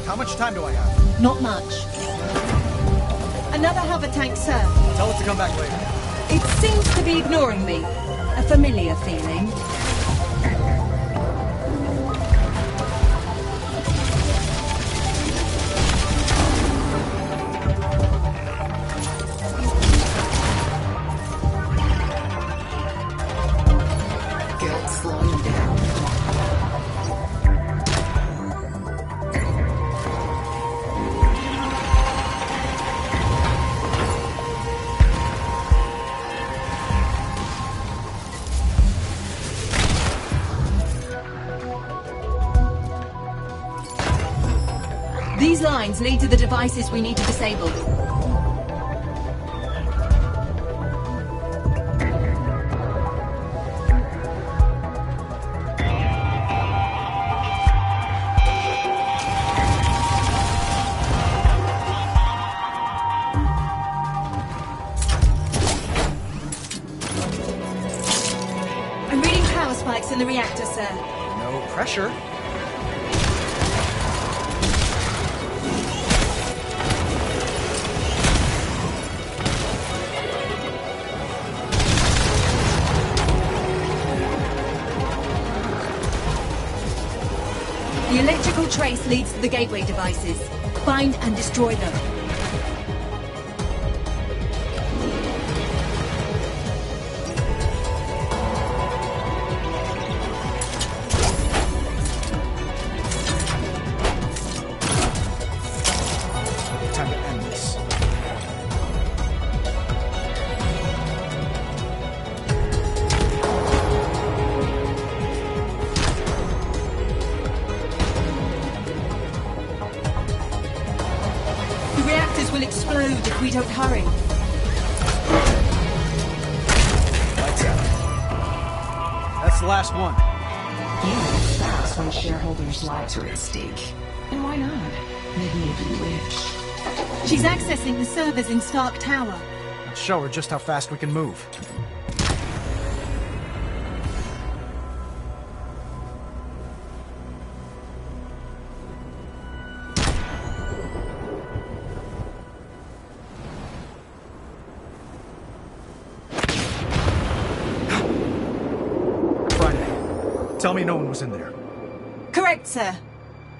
How much time do I have? Not much. Another hover tank, sir. Tell it to come back later. It seems to be ignoring me. A familiar feeling. These lines lead to the devices we need to disable. I'm reading power spikes in the reactor, sir. No pressure. The electrical trace leads to the gateway devices. Find and destroy them. Time to end this. The reactors will explode if we don't hurry. Lights out. That's the last one. You move fast when shareholders' lives are at stake. And why not? Maybe you wish. She's accessing the servers in Stark Tower. Let's show her just how fast we can move. Tell me no one was in there. Correct, sir.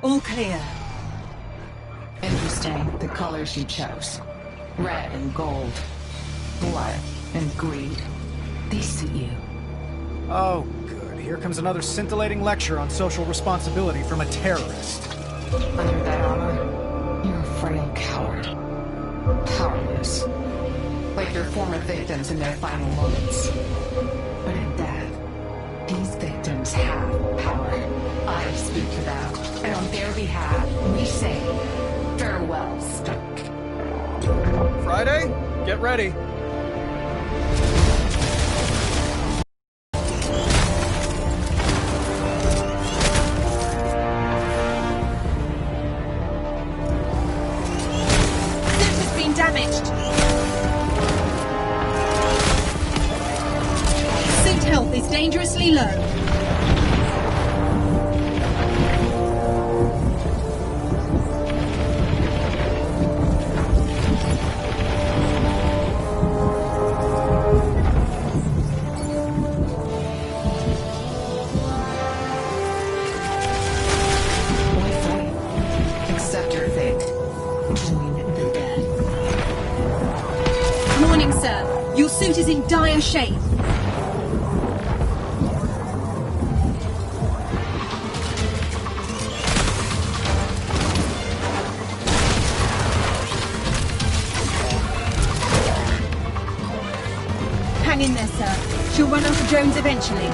All clear. Interesting, the colors you chose. Red and gold. Blood and greed. These suit you. Oh, good. Here comes another scintillating lecture on social responsibility from a terrorist. Under that armor, you're a frail coward. Powerless. Like your former victims in their final moments. But in death, these victims have power. I speak for them, and on their behalf, we say, farewell, Stark. Friday? Get ready. Dangerously low. Accept your fate. Join the dead. Warning, sir. Your suit is in dire shape. Hang in there, sir. She'll run out of drones eventually.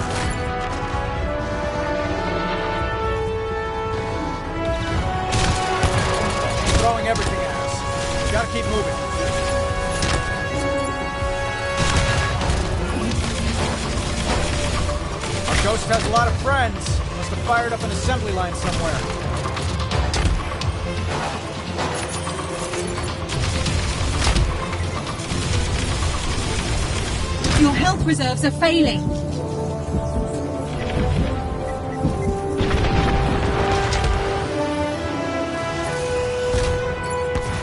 Throwing everything at us. Gotta keep moving. Our ghost has a lot of friends. Must have fired up an assembly line somewhere. Your health reserves are failing.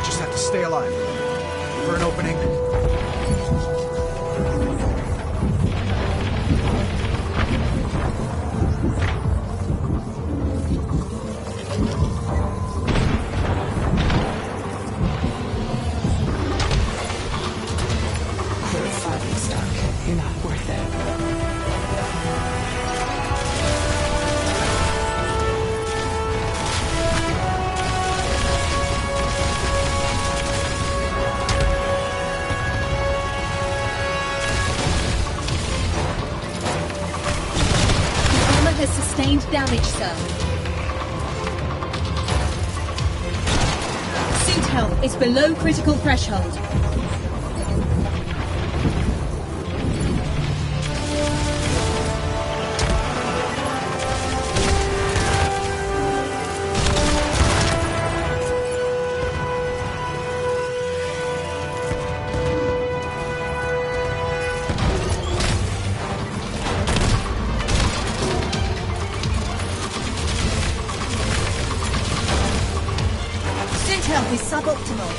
Just have to stay alive. For an opening. You're not worth it. The armor has sustained damage, sir. Suit health is below critical threshold. Health is suboptimal.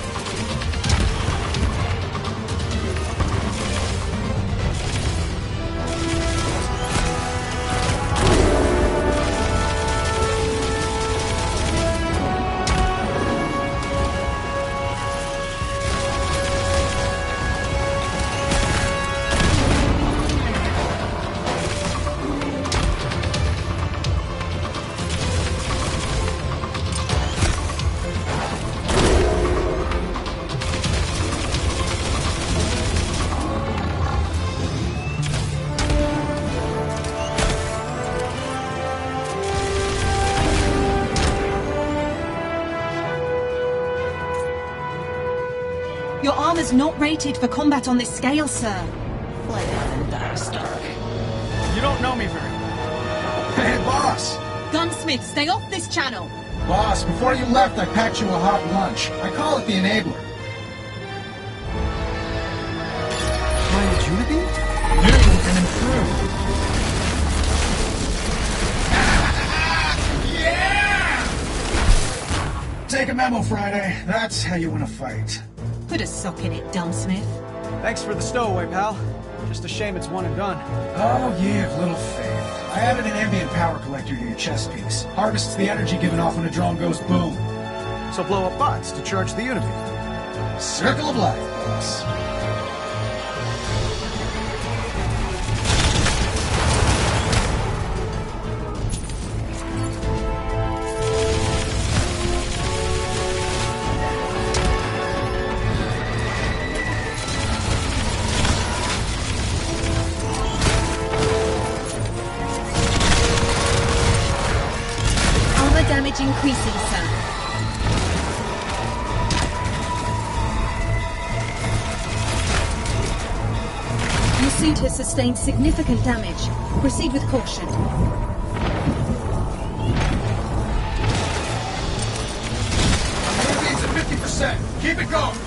Your armor's not rated for combat on this scale, sir. Lay down and die, Stark. You don't know me very well. Hey, boss! Gunsmith, stay off this channel. Boss, before you left, I packed you a hot lunch. I call it the enabler. Planet Unity? New and improved. Yeah! Take a memo, Friday. That's how you win a fight. Put a sock in it, Dumbsmith. Thanks for the stowaway, pal. Just a shame it's one and done. Oh, ye of little faith. I added an ambient power collector to your chest piece. Harvests the energy given off when a drone goes boom. So blow up bots to charge the Unibeam. Circle of life, boss. Damage increasing, sir. Your suit has sustained significant damage. Proceed with caution. Needs at 50%. Keep it going.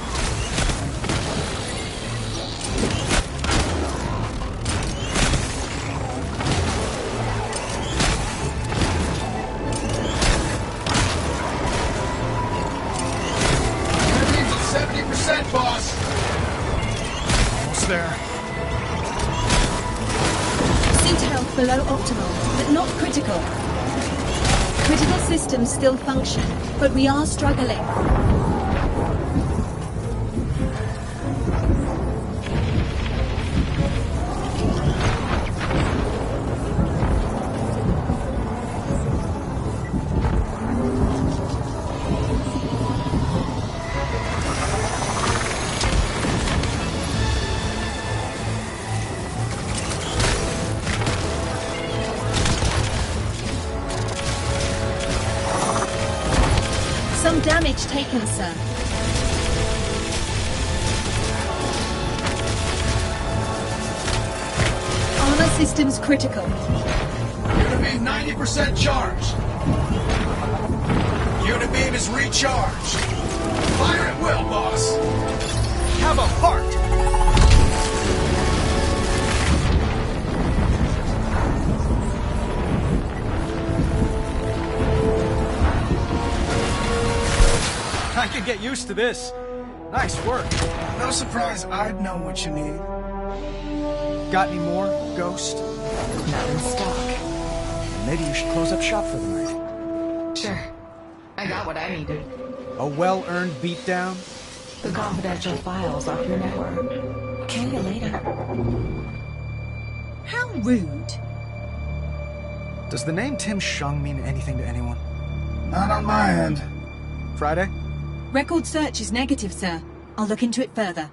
Boss. Almost there. Suit health below optimal, but not critical. Critical systems still function, but we are struggling. Some damage taken, sir. Armor systems critical. Unibeam 90% charged. Unibeam is recharged. Fire at will, boss. Have a heart. I could get used to this. Nice work. No surprise I'd know what you need. Got any more, Ghost? Not in stock. Maybe you should close up shop for the night. Sure. I got what I needed. A well-earned beatdown? The confidential files off your network. Can you later? How rude. Does the name Tim Shung mean anything to anyone? Not on my end. Friday? Record search is negative, sir. I'll look into it further.